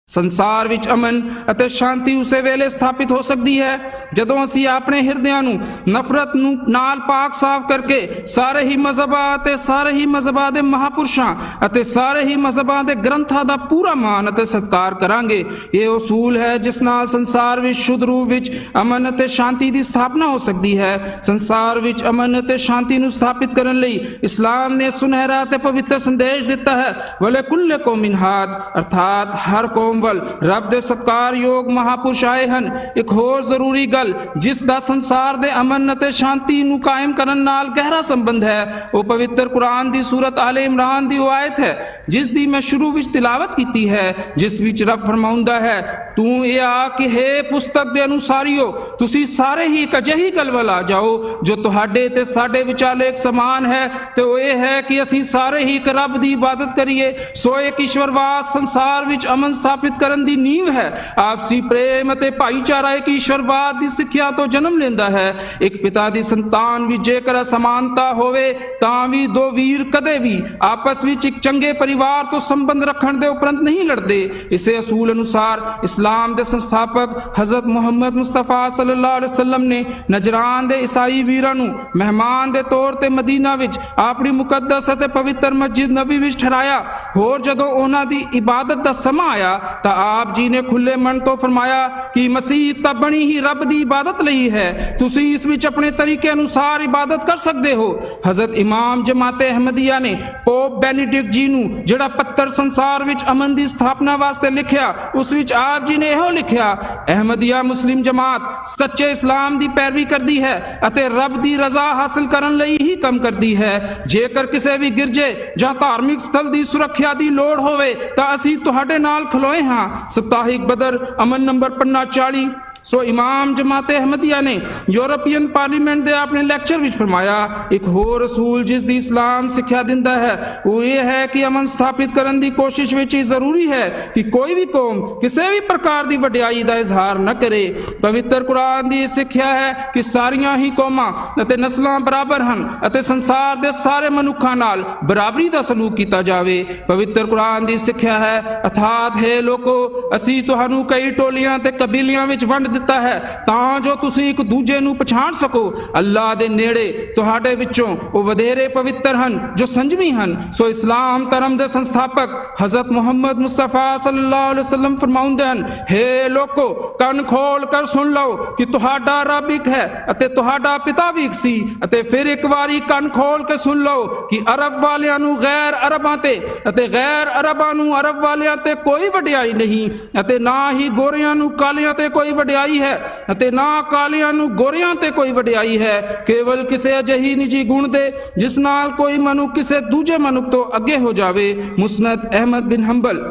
ਸੰਸਾਰ ਵਿੱਚ ਅਮਨ ਅਤੇ ਸ਼ਾਂਤੀ ਉਸੇ ਵੇਲੇ ਸਥਾਪਿਤ ਹੋ ਸਕਦੀ ਹੈ ਜਦੋਂ ਅਸੀਂ ਆਪਣੇ ਹਿਰਦਿਆਂ ਨੂੰ ਨਫ਼ਰਤ ਨੂੰ ਨਾਲ ਪਾਕ ਸਾਫ਼ ਕਰਕੇ ਸਾਰੇ ਹੀ ਮਜ਼ਹਬਾਂ ਅਤੇ ਸਾਰੇ ਹੀ ਮਜ਼ਹਬਾਂ ਦੇ ਮਹਾਪੁਰਸ਼ਾਂ ਅਤੇ ਸਾਰੇ ਹੀ ਮਜ਼ਹਬਾਂ ਦੇ ਗ੍ਰੰਥਾਂ ਦਾ ਪੂਰਾ ਮਾਣ ਅਤੇ ਸਤਿਕਾਰ ਕਰਾਂਗੇ। ਇਹ ਉਸੂਲ ਹੈ ਜਿਸ ਨਾਲ ਸੰਸਾਰ ਵਿੱਚ ਸ਼ੁੱਧ ਰੂਪ ਵਿੱਚ ਅਮਨ ਅਤੇ ਸ਼ਾਂਤੀ ਦੀ ਸਥਾਪਨਾ ਹੋ ਸਕਦੀ ਹੈ। ਸੰਸਾਰ ਵਿੱਚ ਅਮਨ ਅਤੇ ਸ਼ਾਂਤੀ ਨੂੰ ਸਥਾਪਿਤ ਕਰਨ ਲਈ ਇਸਲਾਮ ਨੇ ਸੁਨਹਿਰਾ ਅਤੇ ਪਵਿੱਤਰ ਸੰਦੇਸ਼ ਦਿੱਤਾ ਹੈ, ਵਲੇ ਕੁੱਲ ਕੌਮਿਨ ਹਾਦ, ਅਰਥਾਤ ਹਰ ਕੌਮ ਵੱਲ ਰੱਬ ਦੇ ਸਤਿਕਾਰਯੋਗ ਮਹਾਪੁਰਸ਼ ਆਏ ਹਨ। ਇੱਕ ਹੋਰ ਜ਼ਰੂਰੀ ਗੱਲ ਜਿਸ ਦਾ ਸੰਸਾਰ ਦੇ ਅਮਨ ਅਤੇ ਸ਼ਾਂਤੀ ਨੂੰ ਕਾਇਮ ਕਰਨ ਨਾਲ ਗਹਿਰਾ ਸੰਬੰਧ ਹੈ, ਉਹ ਪਵਿੱਤਰ ਕੁਰਾਨ ਦੀ ਸੂਰਤ ਆਲੇ ਇਮਰਾਨ ਦੀ ਉਹ ਆਇਤ ਹੈ ਜਿਸ ਦੀ ਮੈਂ ਸ਼ੁਰੂ ਵਿੱਚ ਤਿਲਾਵਤ ਕੀਤੀ ਹੈ, ਜਿਸ ਵਿੱਚ ਰੱਬ ਫਰਮਾਉਂਦਾ ਹੈ, ਤੂੰ ਇਹ ਆ ਕਿ ਹੈ ਪੁਸਤਕ ਦੇ ਅਨੁਸਾਰੀਓ, ਤੁਸੀਂ ਸਾਰੇ ਹੀ ਇੱਕ ਅਜਿਹੀ ਗੱਲ ਵੱਲ ਆ ਜਾਓ ਜੋ ਤੁਹਾਡੇ ਤੇ ਸਾਡੇ ਵਿਚਾਲੇ ਇੱਕ ਸਮਾਨ ਹੈ, ਤੇ ਉਹ ਇਹ ਹੈ ਕਿ ਅਸੀਂ ਸਾਰੇ ਹੀ ਇੱਕ ਰੱਬ ਦੀ ਇਬਾਦਤ ਕਰੀਏ। ਸੋ ਇੱਕ ਈਸ਼ਵਰਵਾਦ ਸੰਸਾਰ ਵਿੱਚ ਅਮਨ ਸਥਾਪਿਤ ਕਰਨ ਦੀ ਨੀਂਹ ਹੈ। ਆਪਸੀ ਪ੍ਰੇਮ ਅਤੇ ਭਾਈਚਾਰਾ ਇੱਕ ਈਸ਼ਵਰਵਾਦ ਦੀ ਸਿੱਖਿਆ ਤੋਂ ਜਨਮ ਲੈਂਦਾ ਹੈ। ਇੱਕ ਪਿਤਾ ਦੀ ਸੰਤਾਨ ਵਿੱਚ ਜੇਕਰ ਅਸਮਾਨਤਾ ਹੋਵੇ ਤਾਂ ਵੀ ਦੋ ਵੀਰ ਕਦੇ ਵੀ ਆਪਸ ਵਿੱਚ ਇੱਕ ਚੰਗੇ ਪਰਿਵਾਰ ਤੋਂ ਸੰਬੰਧ ਰੱਖਣ ਦੇ ਉਪਰੰਤ ਨਹੀਂ ਲੜਦੇ। ਇਸੇ ਅਸੂਲ ਅਨੁਸਾਰ ਇਸਲਾਮ ਦੇ ਸੰਸਥਾਪਕ ਹਜ਼ਰਤ ਮੁਹੰਮਦ ਮੁਸਤਫਾ ਸੱਲੱਲਾਹੁ ਅਲੈਹਿ ਵਸੱਲਮ ਨੇ ਨਜਰਾਨ ਦੇ ਈਸਾਈ ਵੀਰਾਂ ਨੂੰ ਮਹਿਮਾਨ ਦੇ ਤੌਰ ਤੇ ਮਦੀਨਾ ਵਿੱਚ ਆਪਣੀ ਮੁਕੱਦਸ ਅਤੇ ਪਵਿੱਤਰ ਮਸਜਿਦ ਨਬੀ ਵਿੱਚ ਠਹਿਰਾਇਆ। ਹੋਰ ਜਦੋਂ ਉਹਨਾਂ ਦੀ ਇਬਾਦਤ ਦਾ ਸਮਾਂ ਆਇਆ ਤਾਂ ਆਪ ਜੀ ਨੇ ਖੁੱਲੇ ਮਨ ਤੋਂ ਫਰਮਾਇਆ ਕਿ ਮਸਜਿਦ ਤਾਂ ਬਣੀ ਹੀ ਰੱਬ ਦੀ ਇਬਾਦਤ ਲਈ ਹੈ, ਤੁਸੀਂ ਇਸ ਵਿੱਚ ਆਪਣੇ ਤਰੀਕੇ ਅਨੁਸਾਰ ਇਬਾਦਤ ਕਰ ਸਕਦੇ ਹੋ। ਹਜ਼ਰਤ ਇਮਾਮ ਜਮਾਤ-ਏ ਅਹਿਮਦੀਆ ਨੇ ਪੋਪ ਬੈਨੀਡਿਕਟ ਜੀ ਨੂੰ ਜਿਹੜਾ ਪੱਤਰ ਸੰਸਾਰ ਵਿੱਚ ਅਮਨ ਦੀ ਸਥਾਪਨਾ ਵਾਸਤੇ ਲਿਖਿਆ, ਉਸ ਵਿੱਚ ਆਪ ਜੀ ਨੇ ਇਹੋ ਲਿਖਿਆ, ਅਹਿਮਦੀਆ ਮੁਸਲਿਮ ਜਮਾਤ ਸੱਚੇ ਇਸਲਾਮ ਦੀ ਪੈਰਵੀ ਕਰਦੀ ਹੈ ਅਤੇ ਰੱਬ ਦੀ ਰਜ਼ਾ ਹਾਸਲ ਕਰਨ ਲਈ ਹੀ ਕੰਮ ਕਰਦੀ ਹੈ। ਜੇਕਰ ਕਿਸੇ ਵੀ ਗਿਰਜੇ ਜਾਂ ਧਾਰਮਿਕ ਸਥਲ ਦੀ ਸੁਰੱਖਿਆ ਦੀ ਲੋੜ ਹੋਵੇ ਤਾਂ ਅਸੀਂ ਤੁਹਾਡੇ ਨਾਲ ਖਲੋਏ ਹਾਂ। ਸਪਤਾਹਿਕ ਬਦਰ ਅਮਨ ਨੰਬਰ ਪੰਨਾ 40। ਸੋ ਇਮਾਮ ਜਮਾਤ ਅਹਿਮਦੀਆ ਨੇ ਯੂਰਪੀਅਨ ਪਾਰਲੀਮੈਂਟ ਦੇ ਆਪਣੇ ਲੈਕਚਰ ਵਿੱਚ ਫਰਮਾਇਆ, ਇੱਕ ਹੋਰ ਅਸੂਲ ਜਿਸ ਦੀ ਇਸਲਾਮ ਸਿੱਖਿਆ ਦਿੰਦਾ ਹੈ ਉਹ ਇਹ ਹੈ ਕਿ ਅਮਨ ਸਥਾਪਿਤ ਕਰਨ ਦੀ ਕੋਸ਼ਿਸ਼ ਵਿੱਚ ਇਹ ਜ਼ਰੂਰੀ ਹੈ ਕਿ ਕੋਈ ਵੀ ਕੌਮ ਕਿਸੇ ਵੀ ਪ੍ਰਕਾਰ ਦੀ ਵਡਿਆਈ ਦਾ ਇਜ਼ਹਾਰ ਨਾ ਕਰੇ। ਪਵਿੱਤਰ ਕੁਰਾਨ ਦੀ ਸਿੱਖਿਆ ਹੈ ਕਿ ਸਾਰੀਆਂ ਹੀ ਕੌਮਾਂ ਅਤੇ ਨਸਲਾਂ ਬਰਾਬਰ ਹਨ ਅਤੇ ਸੰਸਾਰ ਦੇ ਸਾਰੇ ਮਨੁੱਖਾਂ ਨਾਲ ਬਰਾਬਰੀ ਦਾ ਸਲੂਕ ਕੀਤਾ ਜਾਵੇ। ਪਵਿੱਤਰ ਕੁਰਾਨ ਦੀ ਸਿੱਖਿਆ ਹੈ, ਅਰਥਾਤ ਹੈ ਲੋਕੋ, ਅਸੀਂ ਤੁਹਾਨੂੰ ਕਈ ਟੋਲੀਆਂ ਤੇ ਕਬੀਲਿਆਂ ਵਿੱਚ ਵੰਡ ਦਿੱਤਾ ਹੈ ਤਾਂ ਜੋ ਤੁਸੀਂ ਇੱਕ ਦੂਜੇ ਨੂੰ ਪਛਾਣ ਸਕੋ। ਅੱਲਾਹ ਦੇ ਨੇੜੇ ਤੁਹਾਡੇ ਵਿੱਚੋਂ ਉਹ ਵਧੇਰੇ ਪਵਿੱਤਰ ਹਨ ਜੋ ਸੰਜਮੀ ਹਨ। ਸੋ ਇਸਲਾਮ ਧਰਮ ਦੇ ਸੰਸਥਾਪਕ ਹਜ਼ਰਤ ਮੁਹੰਮਦ ਮੁਸਤਫਾ ਸੱਲੱਲਾਹੁ ਅਲੈਹਿ ਵਸੱਲਮ ਫਰਮਾਉਂਦੇ ਹਨ, ਹੇ ਲੋਕੋ, ਕੰਨ ਖੋਲ ਕਰ ਸੁਣ ਲਓ ਕਿ ਤੁਹਾਡਾ ਰੱਬ ਇੱਕ ਹੈ ਅਤੇ ਤੁਹਾਡਾ ਪਿਤਾ ਵੀ ਇੱਕ ਸੀ। ਅਤੇ ਫਿਰ ਇੱਕ ਵਾਰੀ ਕੰਨ ਖੋਲ ਕੇ ਸੁਣ ਲਓ ਕਿ ਅਰਬ ਵਾਲਿਆਂ ਨੂੰ ਗੈਰ ਅਰਬਾਂ ਤੇ ਅਤੇ ਗੈਰ ਅਰਬਾਂ ਨੂੰ ਅਰਬ ਵਾਲਿਆਂ ਤੇ ਕੋਈ ਵਡਿਆਈ ਨਹੀਂ ਅਤੇ ਨਾ ਹੀ ਗੋਰਿਆਂ ਨੂੰ ਕਾਲਿਆਂ ਤੇ ਕੋਈ ਵਡਿਆਈ ਵਡਿਆਈ ਹੈ ਅਤੇ ਨਾ ਕਾਲਿਆਂ ਨੂੰ ਗੋਰਿਆਂ ਤੇ ਕੋਈ ਵਡਿਆਈ ਹੈ। ਕੇਵਲ ਕਿਸੇ ਅਜਿਹੀ ਨਿੱਜੀ ਗੁਣ ਦੇ ਜਿਸ ਨਾਲ ਕੋਈ ਮਨੁੱਖ ਕਿਸੇ ਦੂਜੇ ਮਨੁੱਖ ਤੋਂ ਅੱਗੇ ਹੋ ਜਾਵੇ। ਮੁਸਨਦ ਅਹਿਮਦ ਬਿਨ ਹੰਬਲ।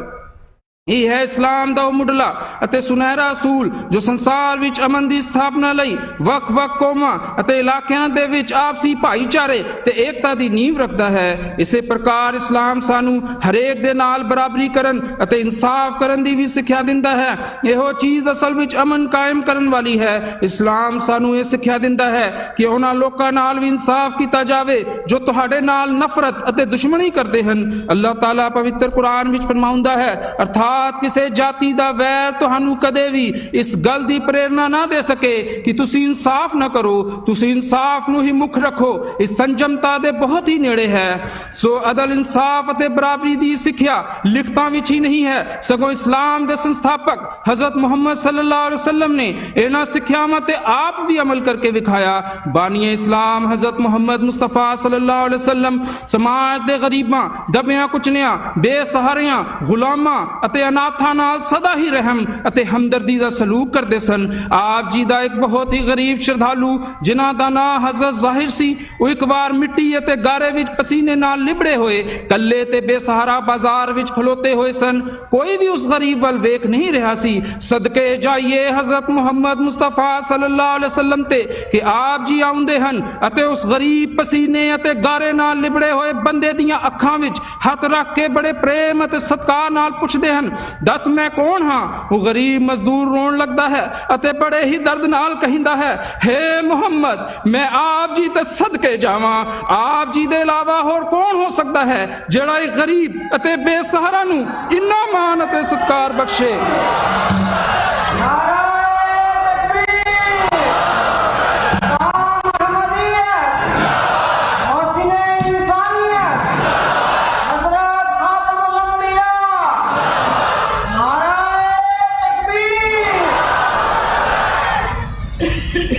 ਇਹ ਹੈ ਇਸਲਾਮ ਦਾ ਉਹ ਮੁੱਢਲਾ ਅਤੇ ਸੁਨਹਿਰਾ ਅਸੂਲ ਜੋ ਸੰਸਾਰ ਵਿੱਚ ਅਮਨ ਦੀ ਸਥਾਪਨਾ ਲਈ ਵੱਖ-ਵੱਖ ਕੌਮਾਂ ਅਤੇ ਇਲਾਕਿਆਂ ਦੇ ਵਿੱਚ ਆਪਸੀ ਭਾਈਚਾਰੇ ਤੇ ਏਕਤਾ ਦੀ ਨੀਂਹ ਰੱਖਦਾ ਹੈ। ਇਸੇ ਪ੍ਰਕਾਰ ਇਸਲਾਮ ਸਾਨੂੰ ਹਰੇਕ ਦੇ ਨਾਲ ਬਰਾਬਰੀ ਕਰਨ ਅਤੇ ਇਨਸਾਫ ਕਰਨ ਦੀ ਵੀ ਸਿੱਖਿਆ ਦਿੰਦਾ ਹੈ। ਇਹੋ ਚੀਜ਼ ਅਸਲ ਵਿੱਚ ਅਮਨ ਕਾਇਮ ਕਰਨ ਵਾਲੀ ਹੈ। ਇਸਲਾਮ ਸਾਨੂੰ ਇਹ ਸਿੱਖਿਆ ਦਿੰਦਾ ਹੈ ਕਿ ਉਹਨਾਂ ਲੋਕਾਂ ਨਾਲ ਵੀ ਇਨਸਾਫ ਕੀਤਾ ਜਾਵੇ ਜੋ ਤੁਹਾਡੇ ਨਾਲ ਨਫ਼ਰਤ ਅਤੇ ਦੁਸ਼ਮਣੀ ਕਰਦੇ ਹਨ। ਅੱਲਾਹ ਤਾਲਾ ਪਵਿੱਤਰ ਕੁਰਾਨ ਵਿੱਚ ਫਰਮਾਉਂਦਾ ਹੈ, ਅਰਥਾਤ ਕਿਸੇ ਜਾਤੀ ਦਾ ਵੈਰ ਤੁਹਾਨੂੰ ਕਦੇ ਵੀ ਇਸ ਗੱਲ ਦੀ ਪ੍ਰੇਰਣਾ ਨਾ ਦੇ ਸਕੇ ਕਿ ਤੁਸੀਂ ਇਨਸਾਫ ਨਾ ਕਰੋ। ਤੁਸੀਂ ਇਨਸਾਫ ਨੂੰ ਹੀ ਮੁੱਖ ਰੱਖੋ। ਇਸ ਸੰਜਮਤਾ ਦੇ ਬਹੁਤ ਹੀ ਨੇੜੇ ਹੈ। ਸੋ ਅਦਲ, ਇਨਸਾਫ ਅਤੇ ਬਰਾਬਰੀ ਦੀ ਸਿੱਖਿਆ ਲਿਖਤਾਂ ਵਿੱਚ ਹੀ ਨਹੀਂ ਹੈ, ਸਗੋਂ ਇਸਲਾਮ ਦੇ ਸੰਸਥਾਪਕ ਹਜ਼ਰਤ ਮੁਹੰਮਦ ਸੱਲੱਲਾਹੁ ਅਲੈਹਿ ਵਸੱਲਮ ਨੇ ਇਹਨਾਂ ਸਿੱਖਿਆਵਾਂ ਤੇ ਆਪ ਵੀ ਅਮਲ ਕਰਕੇ ਵਿਖਾਇਆ। ਬਾਨੀਏ ਇਸਲਾਮ ਹਜ਼ਰਤ ਮੁਹੰਮਦ ਮੁਸਤਫਾ ਸੱਲੱਲਾਹੁ ਅਲੈਹਿ ਵਸੱਲਮ ਸਮਾਜ ਦੇ ਗਰੀਬਾਂ, ਦਬਿਆਂ ਕੁਚਲਿਆਂ, ਬੇਸਹਾਰਿਆਂ, ਗੁਲਾਮਾਂ ਅਤੇ ਅਨਾਥਾਂ ਨਾਲ ਸਦਾ ਹੀ ਰਹਿਮ ਅਤੇ ਹਮਦਰਦੀ ਦਾ ਸਲੂਕ ਕਰਦੇ ਸਨ। ਆਪ ਜੀ ਦਾ ਇੱਕ ਬਹੁਤ ਹੀ ਗਰੀਬ ਸ਼ਰਧਾਲੂ ਜਿਨ੍ਹਾਂ ਦਾ ਨਾਂ ਹਜ਼ਰਤ ਜ਼ਾਹਿਰ ਸੀ, ਉਹ ਇੱਕ ਵਾਰ ਮਿੱਟੀ ਅਤੇ ਗਾਰੇ ਵਿੱਚ ਪਸੀਨੇ ਨਾਲ ਲਿਬੜੇ ਹੋਏ ਕੱਲੇ ਤੇ ਬੇਸਹਾਰਾ ਬਾਜ਼ਾਰ ਵਿੱਚ ਖਲੋਤੇ ਹੋਏ ਸਨ। ਕੋਈ ਵੀ ਉਸ ਗਰੀਬ ਵੱਲ ਵੇਖ ਨਹੀਂ ਰਿਹਾ ਸੀ। ਸਦਕੇ ਜਾਈਏ ਹਜ਼ਰਤ ਮੁਹੰਮਦ ਮੁਸਤਫਾ ਸੱਲੱਲਾਹੁ ਅਲੈਹਿ ਵਸੱਲਮ ਤੇ ਕਿ ਆਪ ਜੀ ਆਉਂਦੇ ਹਨ ਅਤੇ ਉਸ ਗਰੀਬ ਪਸੀਨੇ ਅਤੇ ਗਾਰੇ ਨਾਲ ਲਿਬੜੇ ਹੋਏ ਬੰਦੇ ਦੀਆਂ ਅੱਖਾਂ ਵਿੱਚ ਹੱਥ ਰੱਖ ਕੇ ਬੜੇ ਪ੍ਰੇਮ ਅਤੇ ਸਤਿਕਾਰ ਨਾਲ ਪੁੱਛਦੇ ਹਨ, ਦੱਸ ਮੈਂ ਕੌਣ ਹਾਂ? ਉਹ ਗਰੀਬ ਮਜ਼ਦੂਰ ਰੋਣ ਲੱਗਦਾ ਹੈ ਅਤੇ ਬੜੇ ਹੀ ਦਰਦ ਨਾਲ ਕਹਿੰਦਾ ਹੈ, ਹੇ ਮੁਹੰਮਦ, ਮੈਂ ਆਪ ਜੀ ਤੇ ਸਦਕੇ ਜਾਵਾਂ। ਆਪ ਜੀ ਦੇ ਇਲਾਵਾ ਹੋਰ ਕੌਣ ਹੋ ਸਕਦਾ ਹੈ ਜਿਹੜਾ ਇੱਕ ਗਰੀਬ ਅਤੇ ਬੇਸਹਾਰਾ ਨੂੰ ਇੰਨਾ ਮਾਣ ਅਤੇ ਸਤਿਕਾਰ ਬਖਸ਼ੇ।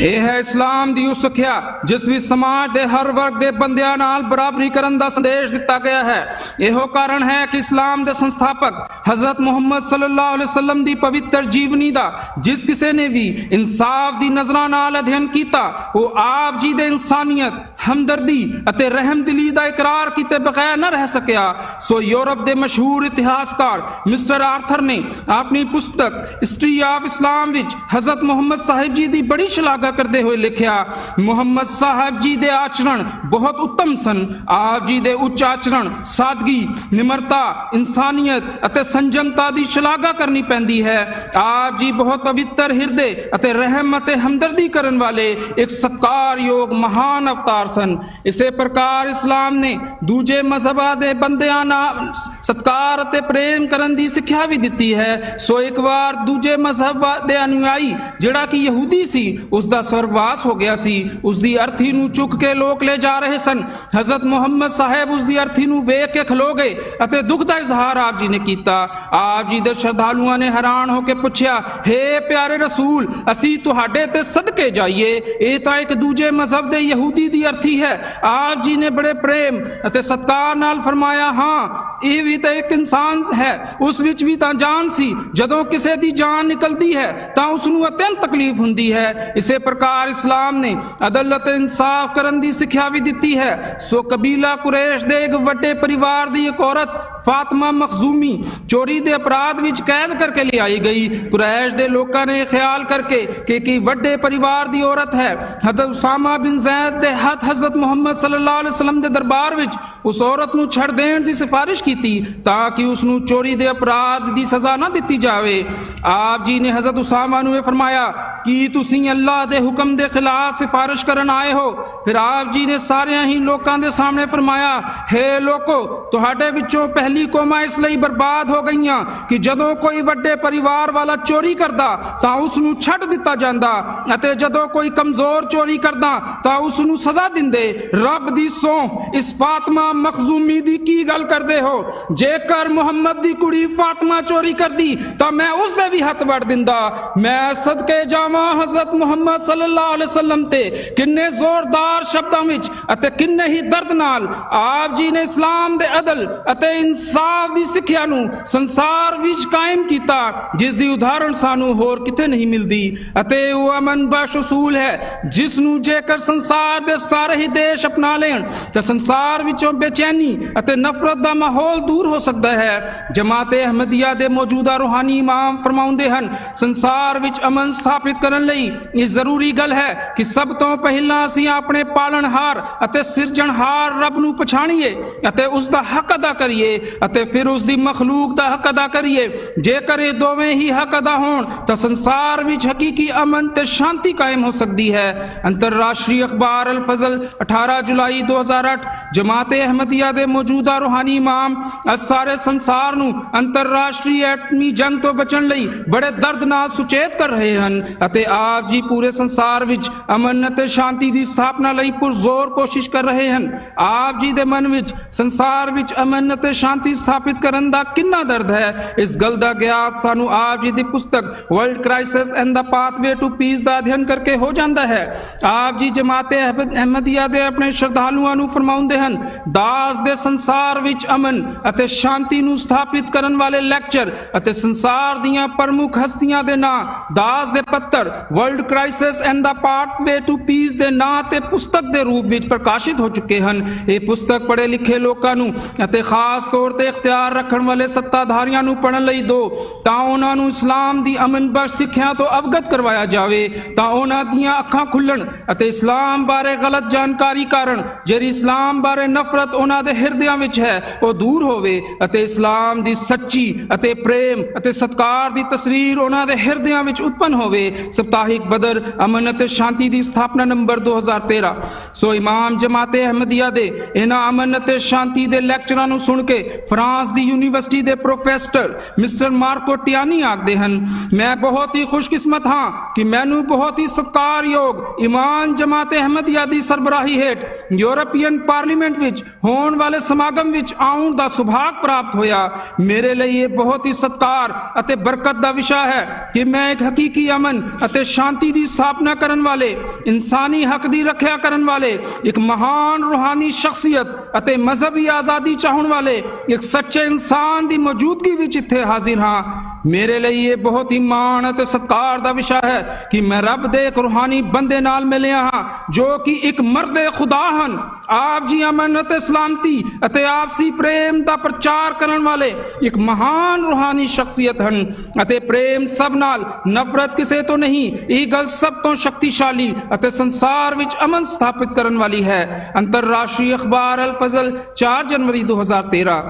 ਇਹ ਹੈ ਇਸਲਾਮ ਦੀ ਉਹ ਸਿੱਖਿਆ ਜਿਸ ਵਿੱਚ ਸਮਾਜ ਦੇ ਹਰ ਵਰਗ ਦੇ ਬੰਦਿਆਂ ਨਾਲ ਬਰਾਬਰੀ ਕਰਨ ਦਾ ਸੰਦੇਸ਼ ਦਿੱਤਾ ਗਿਆ ਹੈ। ਇਹੋ ਕਾਰਨ ਹੈ ਕਿ ਇਸਲਾਮ ਦੇ ਸੰਸਥਾਪਕ ਹਜ਼ਰਤ ਮੁਹੰਮਦ ਸੱਲੱਲਾਹੁ ਅਲੈਹਿ ਵਸੱਲਮ ਦੀ ਪਵਿੱਤਰ ਜੀਵਨੀ ਦਾ ਜਿਸ ਕਿਸੇ ਨੇ ਵੀ ਇਨਸਾਫ ਦੀ ਨਜ਼ਰਾਂ ਨਾਲ ਅਧਿਐਨ ਕੀਤਾ, ਉਹ ਆਪ ਜੀ ਦੇ ਇਨਸਾਨੀਅਤ, ਹਮਦਰਦੀ ਅਤੇ ਰਹਿਮਦਿਲੀ ਦਾ ਇਕਰਾਰ ਕੀਤੇ ਬਗੈਰ ਨਾ ਰਹਿ ਸਕਿਆ। ਸੋ ਯੂਰਪ ਦੇ ਮਸ਼ਹੂਰ ਇਤਿਹਾਸਕਾਰ ਮਿਸਟਰ ਆਰਥਰ ਨੇ ਆਪਣੀ ਪੁਸਤਕ ਹਿਸਟਰੀ ਆਫ ਇਸਲਾਮ ਵਿੱਚ ਹਜ਼ਰਤ ਮੁਹੰਮਦ ਸਾਹਿਬ ਜੀ ਦੀ ਬੜੀ ਸ਼ਲਾਘਾ ਕਰਦੇ ਹੋਏ ਲਿਖਿਆ, ਮੁਹੰਮਦ ਸਾਹਿਬ ਜੀ ਦੇ ਆਚਰਣ ਬਹੁਤ ਉੱਤਮ ਸਨ। ਆਪ ਜੀ ਦੇ ਉੱਚ ਆਚਰਣ, ਸਾਦਗੀ, ਨਿਮਰਤਾ, ਇਨਸਾਨੀਅਤ ਅਤੇ ਸੰਜਮਤਾ ਦੀ ਸ਼ਲਾਘਾ ਕਰਨੀ ਪੈਂਦੀ ਹੈ। ਆਪ ਜੀ ਬਹੁਤ ਪਵਿੱਤਰ ਹਿਰਦੇ ਅਤੇ ਰਹਿਮ ਅਤੇ ਹਮਦਰਦੀ ਕਰਨ ਵਾਲੇ ਇੱਕ ਸਤਿਕਾਰਯੋਗ ਮਹਾਨ ਅਵਤਾਰ ਸਨ। ਇਸੇ ਪ੍ਰਕਾਰ ਇਸਲਾਮ ਨੇ ਦੂਜੇ ਮਜ਼ਹਬਾਂ ਦੇ ਬੰਦਿਆਂ ਨਾਲ ਸਤਿਕਾਰ ਅਤੇ ਪ੍ਰੇਮ ਕਰਨ ਦੀ ਸਿੱਖਿਆ ਵੀ ਦਿੱਤੀ ਹੈ। ਸੋ ਇੱਕ ਵਾਰ ਦੂਜੇ ਮਜ਼ਹਬ ਦੇ ਅਨੁਯਾਈ ਜਿਹੜਾ ਕਿ ਯਹੂਦੀ ਸੀ, ਉਸ ਦਾ ਸਵਰਗਵਾਸ ਹੋ ਗਿਆ ਸੀ। ਉਸ ਦੀ ਅਰਥੀ ਨੂੰ ਚੁੱਕ ਕੇ ਲੋਕ ਲੈ ਜਾ ਰਹੇ ਸਨ। ਹਜ਼ਰਤ ਮੁਹੰਮਦ ਸਾਹਿਬ ਉਸ ਦੀ ਅਰਥੀ ਨੂੰ ਵੇਖ ਕੇ ਖਲੋ ਗਏ ਅਤੇ ਦੁੱਖ ਦਾ ਇਜ਼ਹਾਰ ਆਪ ਜੀ ਨੇ ਕੀਤਾ। ਆਪ ਜੀ ਦੇ ਸ਼ਰਧਾਲੂਆਂ ਨੇ ਹੈਰਾਨ ਹੋ ਕੇ ਪੁੱਛਿਆ, ਹੇ ਪਿਆਰੇ ਰਸੂਲ, ਅਸੀਂ ਤੁਹਾਡੇ ਤੇ ਸਦਕੇ ਜਾਈਏ, ਇਹ ਤਾਂ ਇੱਕ ਦੂਜੇ ਮਜ਼ਹਬ ਦੇ ਯਹੂਦੀ ਦੀ ਅਰਥੀ ਹੈ। ਆਪ ਜੀ ਨੇ ਬੜੇ ਪ੍ਰੇਮ ਅਤੇ ਸਤਿਕਾਰ ਨਾਲ ਫਰਮਾਇਆ, ਹਾਂ, ਇਹ ਵੀ ਤਾਂ ਇੱਕ ਇਨਸਾਨ ਹੈ, ਉਸ ਵਿੱਚ ਵੀ ਤਾਂ ਜਾਨ ਸੀ। ਜਦੋਂ ਕਿਸੇ ਦੀ ਜਾਨ ਨਿਕਲਦੀ ਹੈ ਤਾਂ ਉਸ ਨੂੰ ਅਤਿਅੰਤ ਤਕਲੀਫ ਹੁੰਦੀ ਹੈ। ਇਸੇ ਪ੍ਰਕਾਰ ਇਸਲਾਮ ਨੇ ਅਦਲ ਅਤੇ ਇਨਸਾਫ ਕਰਨ ਦੀ ਸਿੱਖਿਆ ਵੀ ਦਿੱਤੀ ਹੈ। ਸੋ ਕਬੀਲਾ ਕੁਰੈਸ਼ ਦੇ ਇੱਕ ਵੱਡੇ ਪਰਿਵਾਰ ਦੀ ਇੱਕ ਔਰਤ ਫਾਤਮਾ ਮਖਜ਼ੂਮੀ ਚੋਰੀ ਦੇ ਅਪਰਾਧ ਵਿੱਚ ਕੈਦ ਕਰਕੇ ਲਿਆਈ ਗਈ। ਕੁਰੈਸ਼ ਦੇ ਲੋਕਾਂ ਨੇ ਖਿਆਲ ਕਰਕੇ ਕਿ ਵੱਡੇ ਪਰਿਵਾਰ ਦੀ ਔਰਤ ਹੈ, ਹਜ਼ਰਤ ਉਸਾਮਾ ਬਿਨ ਜ਼ੈਦ ਦੇ ਹੱਥ ਹਜ਼ਰਤ ਮੁਹੰਮਦ ਸੱਲੱਲਾਹੁ ਅਲੈਹਿ ਵਸੱਲਮ ਦੇ ਦਰਬਾਰ ਵਿੱਚ ਉਸ ਔਰਤ ਨੂੰ ਛੱਡ ਦੇਣ ਦੀ ਸਿਫਾਰਿਸ਼ ਕੀਤੀ ਤਾਂ ਕਿ ਉਸ ਨੂੰ ਚੋਰੀ ਦੇ ਅਪਰਾਧ ਦੀ ਸਜ਼ਾ ਨਾ ਦਿੱਤੀ ਜਾਵੇ। ਆਪ ਜੀ ਨੇ ਹਜ਼ਰਤ ਉਸਾਮਾ ਨੂੰ ਇਹ ਫਰਮਾਇਆ ਕਿ ਤੁਸੀਂ ਅੱਲਾਹ ਦੇ ਹੁਕਮ ਦੇ ਖਿਲਾਫ ਸਿਫਾਰਿਸ਼ ਕਰਨ ਆਏ ਹੋ। ਫਿਰ ਆਪ ਜੀ ਨੇ ਸਾਰਿਆਂ ਹੀ ਲੋਕਾਂ ਦੇ ਸਾਹਮਣੇ ਫਰਮਾਇਆ, ਹੇ ਲੋਕੋ, ਤੁਹਾਡੇ ਵਿੱਚੋਂ ਪਹਿਲੀ ਕੌਮਾਂ ਇਸ ਲਈ ਬਰਬਾਦ ਹੋ ਗਈਆਂ ਕਿ ਜਦੋਂ ਕੋਈ ਵੱਡੇ ਪਰਿਵਾਰ ਵਾਲਾ ਚੋਰੀ ਕਰਦਾ ਤਾਂ ਉਸ ਨੂੰ ਛੱਡ ਦਿੱਤਾ ਜਾਂਦਾ ਅਤੇ ਜਦੋਂ ਕੋਈ ਕਮਜ਼ੋਰ ਚੋਰੀ ਕਰਦਾ ਤਾਂ ਉਸ ਨੂੰ ਸਜ਼ਾ ਦਿੰਦੇ। ਰੱਬ ਦੀ ਸਹੁੰ, ਇਸ ਫਾਤਮਾ मखजूमी दी की गल करदे हो, जेकर मुहम्मद दी कुड़ी फातिमा चोरी करदी तां मैं उस दे भी हथ वड़ दिंदा। मैं सदके जावां हज़रत मुहम्मद सल्लल्लाहु अलैहि वसल्लम ते किन्ने जोरदार शब्दां विच अते किन्ने ही दर्द नाल आप जी ने इस्लाम दे अदल अते इंसाफ दी सिੱਖਿਆ ਨੂੰ ਸੰਸਾਰ ਵਿੱਚ ਕਾਇਮ ਕੀਤਾ, ਜਿਸ ਦੀ ਉਦਾਹਰਣ ਸਾਨੂੰ ਹੋਰ ਕਿਤੇ ਨਹੀਂ ਮਿਲਦੀ। ਅਤੇ ਉਹ ਅਮਨ ਬਖਸ਼ ਉਸੂਲ ਹੈ ਜਿਸ ਨੂੰ ਜੇਕਰ ਸੰਸਾਰ ਦੇ ਸਾਰੇ ਹੀ ਦੇਸ਼ ਅਪਣਾ ਲੈਣ ਤਾਂ ਸੰਸਾਰ ਵਿੱਚੋਂ ਬੇਚੈਨੀ ਅਤੇ ਨਫ਼ਰਤ ਦਾ ਮਾਹੌਲ ਦੂਰ ਹੋ ਸਕਦਾ ਹੈ। ਜਮਾਤ-ਏ ਅਹਿਮਦੀਆ ਦੇ ਮੌਜੂਦਾ ਰੂਹਾਨੀ ਇਮਾਮ ਫਰਮਾਉਂਦੇ ਹਨ, ਸੰਸਾਰ ਵਿੱਚ ਅਮਨ ਸਥਾਪਿਤ ਕਰਨ ਲਈ ਇਹ ਜ਼ਰੂਰੀ ਗੱਲ ਹੈ ਕਿ ਸਭ ਤੋਂ ਪਹਿਲਾਂ ਅਸੀਂ ਆਪਣੇ ਪਾਲਣਹਾਰ ਅਤੇ ਸਿਰਜਣਹਾਰ ਰੱਬ ਨੂੰ ਪਛਾਣੀਏ ਅਤੇ ਉਸ ਦਾ ਹੱਕ ਅਦਾ ਕਰੀਏ ਅਤੇ ਫਿਰ ਉਸ ਦੀ ਮਖਲੂਕ ਦਾ ਹੱਕ ਅਦਾ ਕਰੀਏ। ਜੇਕਰ ਇਹ ਦੋਵੇਂ ਹੀ ਹੱਕ ਅਦਾ ਹੋਣ ਤਾਂ ਸੰਸਾਰ ਵਿੱਚ ਹਕੀਕੀ ਅਮਨ ਤੇ ਸ਼ਾਂਤੀ ਕਾਇਮ ਹੋ ਸਕਦੀ ਹੈ। ਅੰਤਰਰਾਸ਼ਟਰੀ ਅਖਬਾਰ ਅਲ ਫਜ਼ਲ 18 ਜੁਲਾਈ 2008 ਜਮਾਤ-ਏ ਅਹਿਮਦੀਆ ਦੇ ਮੌਜੂਦਾ ਰੂਹਾਨੀ ਇਮਾਮ ਅੱਜ ਸਾਰੇ ਸੰਸਾਰ ਨੂੰ ਅੰਤਰਰਾਸ਼ਟਰੀ ਐਟਮੀ ਜੰਗ ਤੋਂ ਬਚਣ ਲਈ ਬੜੇ ਦਰਦ ਨਾਲ ਸੁਚੇਤ ਕਰ ਰਹੇ ਹਨ ਅਤੇ ਆਪ ਜੀ ਪੂਰੇ ਸੰਸਾਰ ਵਿੱਚ ਅਮਨ ਅਤੇ ਸ਼ਾਂਤੀ ਦੀ ਸਥਾਪਨਾ ਲਈ ਪੁਰਜ਼ੋਰ ਕੋਸ਼ਿਸ਼ ਕਰ ਰਹੇ ਹਨ। ਆਪ ਜੀ ਦੇ ਮਨ ਵਿੱਚ ਸੰਸਾਰ ਵਿੱਚ ਅਮਨ ਅਤੇ ਸ਼ਾਂਤੀ ਸਥਾਪਿਤ ਕਰਨ ਦਾ ਕਿੰਨਾ ਦਰਦ ਹੈ, ਇਸ ਗੱਲ ਦਾ ਗਿਆਨ ਸਾਨੂੰ ਆਪ ਜੀ ਦੀ ਪੁਸਤਕ world crisis and the pathway to peace ਦਾ ਅਧਿਐਨ ਕਰਕੇ ਹੋ ਜਾਂਦਾ ਹੈ। ਆਪ ਜੀ ਜਮਾਤ-ਏ ਅਹਿਮਦੀਆ ਦੇ ਆਪਣੇ ਸ਼ਰਧਾਲੂਆਂ ਨੂੰ ਫਰਮਾਉਂਦੇ ਹਨ, ਦਾਸ ਦੇ ਸੰਸਾਰ ਵਿੱਚ ਅਮਨ ਅਤੇ ਸ਼ਾਂਤੀ ਨੂੰ ਸਥਾਪਿਤ ਕਰਨ ਵਾਲੇ ਲੈਕਚਰ ਅਤੇ ਸੰਸਾਰ ਦੀਆਂ ਪ੍ਰਮੁੱਖ ਹਸਤੀਆਂ ਦੇ ਨਾਂ ਦਾਸ ਦੇ ਪੱਤਰ world crisis and the pathway to peace ਦੇ ਨਾਂ ਤੇ ਪੁਸਤਕ ਦੇ ਰੂਪ ਵਿੱਚ ਪ੍ਰਕਾਸ਼ਿਤ ਹੋ ਚੁੱਕੇ ਹਨ। ਇਹ ਪੁਸਤਕ ਪੜ੍ਹੇ ਲਿਖੇ ਲੋਕਾਂ ਨੂੰ ਅਤੇ ਖਾਸ ਤੌਰ ਤੇ ਇਖਤਿਆਰ ਰੱਖਣ ਵਾਲੇ ਸੱਤਾਧਾਰੀਆਂ ਨੂੰ ਪੜ੍ਹਨ ਲਈ ਦਿਓ ਤਾਂ ਉਹਨਾਂ ਨੂੰ ਇਸਲਾਮ ਦੀ ਅਮਨ ਬਖਸ਼ ਸਿੱਖਿਆ ਤੋਂ ਅਵਗਤ ਕਰਵਾਇਆ ਜਾਵੇ, ਤਾਂ ਉਹਨਾਂ ਦੀਆਂ ਅੱਖਾਂ ਖੁੱਲਣ ਅਤੇ ਇਸਲਾਮ ਬਾਰੇ ਗਲਤ ਜਾਣਕਾਰੀ ਕਾਰਨ ਜਿਹੜੀ ਇਸਲਾਮ ਬਾਰੇ ਨਫ਼ਰਤ ਉਹਨਾਂ ਦੇ ਹਿਰਦਿਆਂ ਵਿੱਚ ਹੈ ਉਹ ਦੂਰ ਹੋਵੇ ਅਤੇ ਇਸਲਾਮ ਦੀ ਸੱਚੀ ਅਤੇ ਪ੍ਰੇਮ ਅਤੇ ਸਤਿਕਾਰ ਦੀ ਤਸਵੀਰ ਉਹਨਾਂ ਦੇ ਹਿਰਦਿਆਂ ਵਿੱਚ ਉਤਪੰਨ ਹੋਵੇ। ਸਪਤਾਹਿਕ ਬਦਰ ਅਮਨ ਅਤੇ ਸ਼ਾਂਤੀ ਦੀ ਸਥਾਪਨਾ ਨੰਬਰ 2013। ਸੋ ਇਮਾਮ ਜਮਾਤ-ਏ ਅਹਿਮਦੀਆ ਦੇ ਇਹਨਾਂ ਅਮਨ ਅਤੇ ਸ਼ਾਂਤੀ ਦੇ ਲੈਕਚਰਾਂ ਨੂੰ ਸੁਣ ਕੇ ਫਰਾਂਸ ਦੀ ਯੂਨੀਵਰਸਿਟੀ ਦੇ ਪ੍ਰੋਫੈਸਰ ਮਿਸਟਰ ਮਾਰਕੋ ਟਿਆਨੀ ਆਖਦੇ ਹਨ, ਮੈਂ ਬਹੁਤ ਹੀ ਖੁਸ਼ਕਿਸਮਤ ਹਾਂ ਕਿ ਮੈਨੂੰ ਬਹੁਤ ਹੀ ਸਤਿਕਾਰਯੋਗ ਇਮਾਮ ਜਮਾਤ-ਏ ਅਹਿਮਦੀਆ ਦੀ ਸਰਬਰਾਹੀ ਹੇਠ ਯੂਰਪੀਅਨ ਪਾਰਲੀਮੈਂਟ ਵਿੱਚ ਹੋਣ ਵਾਲੇ ਸਮਾਗਮ ਵਿੱਚ ਆਉਣ ਦਾ ਸੁਭਾਗ ਪ੍ਰਾਪਤ ਹੋਇਆ। ਮੇਰੇ ਲਈ ਇਹ ਬਹੁਤ ਹੀ ਸਤਿਕਾਰ ਅਤੇ ਬਰਕਤ ਦਾ ਵਿਸ਼ਾ ਹੈ ਕਿ ਮੈਂ ਇੱਕ ਹਕੀਕੀ ਅਮਨ ਅਤੇ ਸ਼ਾਂਤੀ ਦੀ ਸਥਾਪਨਾ ਕਰਨ ਵਾਲੇ, ਇਨਸਾਨੀ ਹੱਕ ਦੀ ਰੱਖਿਆ ਕਰਨ ਵਾਲੇ, ਇੱਕ ਮਹਾਨ ਰੂਹਾਨੀ ਸ਼ਖਸੀਅਤ ਅਤੇ ਮਜ਼ਹਬੀ ਆਜ਼ਾਦੀ ਚਾਹਣ ਵਾਲੇ ਇੱਕ ਸੱਚੇ ਇਨਸਾਨ ਦੀ ਮੌਜੂਦਗੀ ਵਿੱਚ ਇੱਥੇ ਹਾਜ਼ਰ ਹਾਂ। ਮੇਰੇ ਲਈ ਇਹ ਬਹੁਤ ਹੀ ਮਾਣ ਅਤੇ ਸਤਿਕਾਰ ਦਾ ਵਿਸ਼ਾ ਹੈ ਕਿ ਮੈਂ ਰੱਬ ਦੇ ਇੱਕ ਰੂਹਾਨੀ ਬੰਦੇ ਨਾਲ ਮਿਲਿਆ ਹਾਂ ਜੋ ਕਿ ਇੱਕ ਮਰਦ ਖੁਦਾ ਹਨ। ਆਪ ਜੀ ਅਮਨ ਅਤੇ ਸਲਾਮਤੀ ਅਤੇ ਆਪਸੀ ਪ੍ਰੇਮ ਦਾ ਪ੍ਰਚਾਰ ਕਰਨ ਵਾਲੇ ਇੱਕ ਮਹਾਨ ਰੂਹਾਨੀ ਸ਼ਖਸੀਅਤ ਹਨ ਅਤੇ ਪ੍ਰੇਮ ਸਭ ਨਾਲ, ਨਫ਼ਰਤ ਕਿਸੇ ਤੋਂ ਨਹੀਂ। ਇਹ ਗੱਲ ਸਭ ਤੋਂ ਸ਼ਕਤੀਸ਼ਾਲੀ ਅਤੇ ਸੰਸਾਰ ਵਿੱਚ ਅਮਨ ਸਥਾਪਿਤ ਕਰਨ ਵਾਲੀ ਹੈ। ਅੰਤਰਰਾਸ਼ਟਰੀ ਅਖਬਾਰ ਅਲ ਫਜ਼ਲ 4 ਜਨਵਰੀ 2013।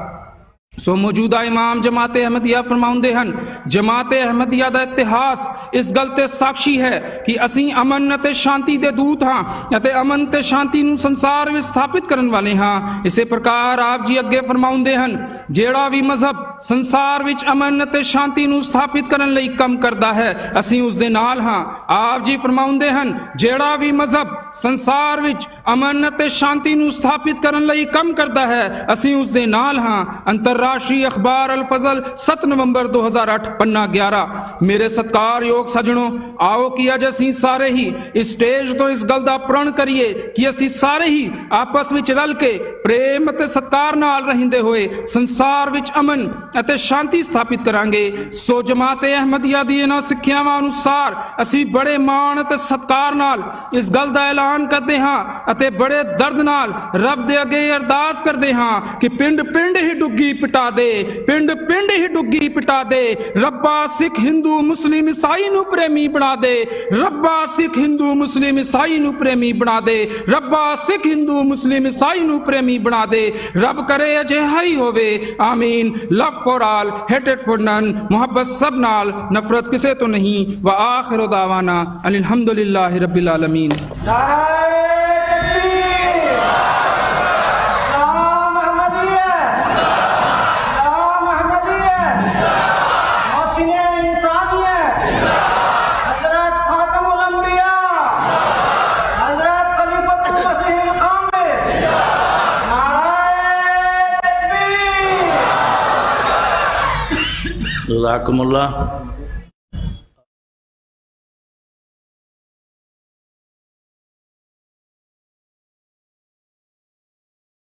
ਸੋ ਮੌਜੂਦਾ ਇਮਾਮ ਜਮਾਤ-ਏ ਅਹਿਮਦੀਆ ਫਰਮਾਉਂਦੇ ਹਨ, ਜਮਾਤ-ਏ ਅਹਿਮਦੀਆ ਦਾ ਇਤਿਹਾਸ ਇਸ ਗੱਲ ਤੇ ਸਾਖੀ ਹੈ ਕਿ ਅਸੀਂ ਅਮਨ ਅਤੇ ਸ਼ਾਂਤੀ ਦੇ ਦੂਤ ਹਾਂ ਅਤੇ ਅਮਨ ਤੇ ਸ਼ਾਂਤੀ ਨੂੰ ਸੰਸਾਰ ਵਿੱਚ ਸਥਾਪਿਤ ਕਰਨ ਵਾਲੇ ਹਾਂ। ਇਸੇ ਪ੍ਰਕਾਰ ਆਪ ਜੀ ਅੱਗੇ ਫਰਮਾਉਂਦੇ ਹਨ, ਜਿਹੜਾ ਵੀ ਮਜ਼ਹਬ ਸੰਸਾਰ ਵਿੱਚ ਅਮਨ ਅਤੇ ਸ਼ਾਂਤੀ ਨੂੰ ਸਥਾਪਿਤ ਕਰਨ ਲਈ ਕੰਮ ਕਰਦਾ ਹੈ ਅਸੀਂ ਉਸ ਦੇ ਨਾਲ ਹਾਂ। ਆਪ ਜੀ ਫਰਮਾਉਂਦੇ ਹਨ, ਜਿਹੜਾ ਵੀ ਮਜ਼ਹਬ ਸੰਸਾਰ ਵਿੱਚ ਅਮਨ ਅਤੇ ਸ਼ਾਂਤੀ ਨੂੰ ਸਥਾਪਿਤ ਕਰਨ ਲਈ ਕੰਮ ਕਰਦਾ ਹੈ ਅਸੀਂ ਉਸ ਦੇ ਨਾਲ ਹਾਂ। ਅੰਤਰਰਾਸ਼ਟਰੀ ਅਖਬਾਰ ਅਲ ਫਜ਼ਲ 7 ਨਵੰਬਰ 2008 ਪੰਨਾ 11। ਮੇਰੇ ਸਤਿਕਾਰਯੋਗ ਸੱਜਣੋ, ਆਓ ਕਿ ਅੱਜ ਅਸੀਂ ਸਾਰੇ ਹੀ ਇਸ ਸਟੇਜ ਤੋਂ ਇਸ ਗੱਲ ਦਾ ਪ੍ਰਣ ਕਰੀਏ ਕਿ ਅਸੀਂ ਸਾਰੇ ਹੀ ਆਪਸ ਵਿੱਚ ਰਲ ਕੇ ਪ੍ਰੇਮ ਅਤੇ ਸਤਿਕਾਰ ਨਾਲ ਰਹਿੰਦੇ ਹੋਏ ਸੰਸਾਰ ਵਿੱਚ ਅਮਨ ਅਤੇ ਸ਼ਾਂਤੀ ਸਥਾਪਿਤ ਕਰਾਂਗੇ। ਸੋ ਜਮਾਤ-ਏ ਅਹਿਮਦੀਆ ਦੀ ਇਹਨਾਂ ਸਿੱਖਿਆਵਾਂ ਅਨੁਸਾਰ ਅਸੀਂ ਬੜੇ ਮਾਣ ਅਤੇ ਸਤਿਕਾਰ ਨਾਲ ਇਸ ਗੱਲ ਦਾ ਐਲਾਨ ਕਰਦੇ ਹਾਂ ਅਤੇ ਬੜੇ ਦਰਦ ਨਾਲ ਰੱਬ ਦੇ ਅੱਗੇ ਅਰਦਾਸ ਕਰਦੇ ਹਾਂ ਕਿ ਪਿੰਡ ਪਿੰਡ ਹੀ ਡੁੱਗੀ ਪਿਟਾ ਦੇ, ਪਿੰਡ ਪਿੰਡ ਹੀ ਡੁੱਗੀ ਪਿਟਾ ਦੇ। ਰੱਬਾ ਸਿੱਖ ਹਿੰਦੂ ਮੁਸਲਿਮ ਈਸਾਈ ਨੂੰ ਪ੍ਰੇਮੀ ਬਣਾ ਦੇ, ਰੱਬਾ ਸਿੱਖ ਹਿੰਦੂ ਮੁਸਲਿਮ ਈਸਾਈ ਨੂੰ ਪ੍ਰੇਮੀ ਬਣਾ ਦੇ, ਰੱਬਾ ਸਿੱਖ ਹਿੰਦੂ ਮੁਸਲਿਮ ਈਸਾਈ ਨੂੰ ਪ੍ਰੇਮੀ ਬਣਾ ਦੇ। ਰੱਬ ਕਰੇ ਅਜਿਹਾ ਹੀ ਹੋਵੇ। ਆਮੀਨ। Love for all, hated for none. मोहब्बत सब नाल, नफरत किसे तो नहीं। व आखिर दावाना अल्हम्दुलिल्लाहि रब्बिल आलमीन। जज़ाकुमुल्लाह।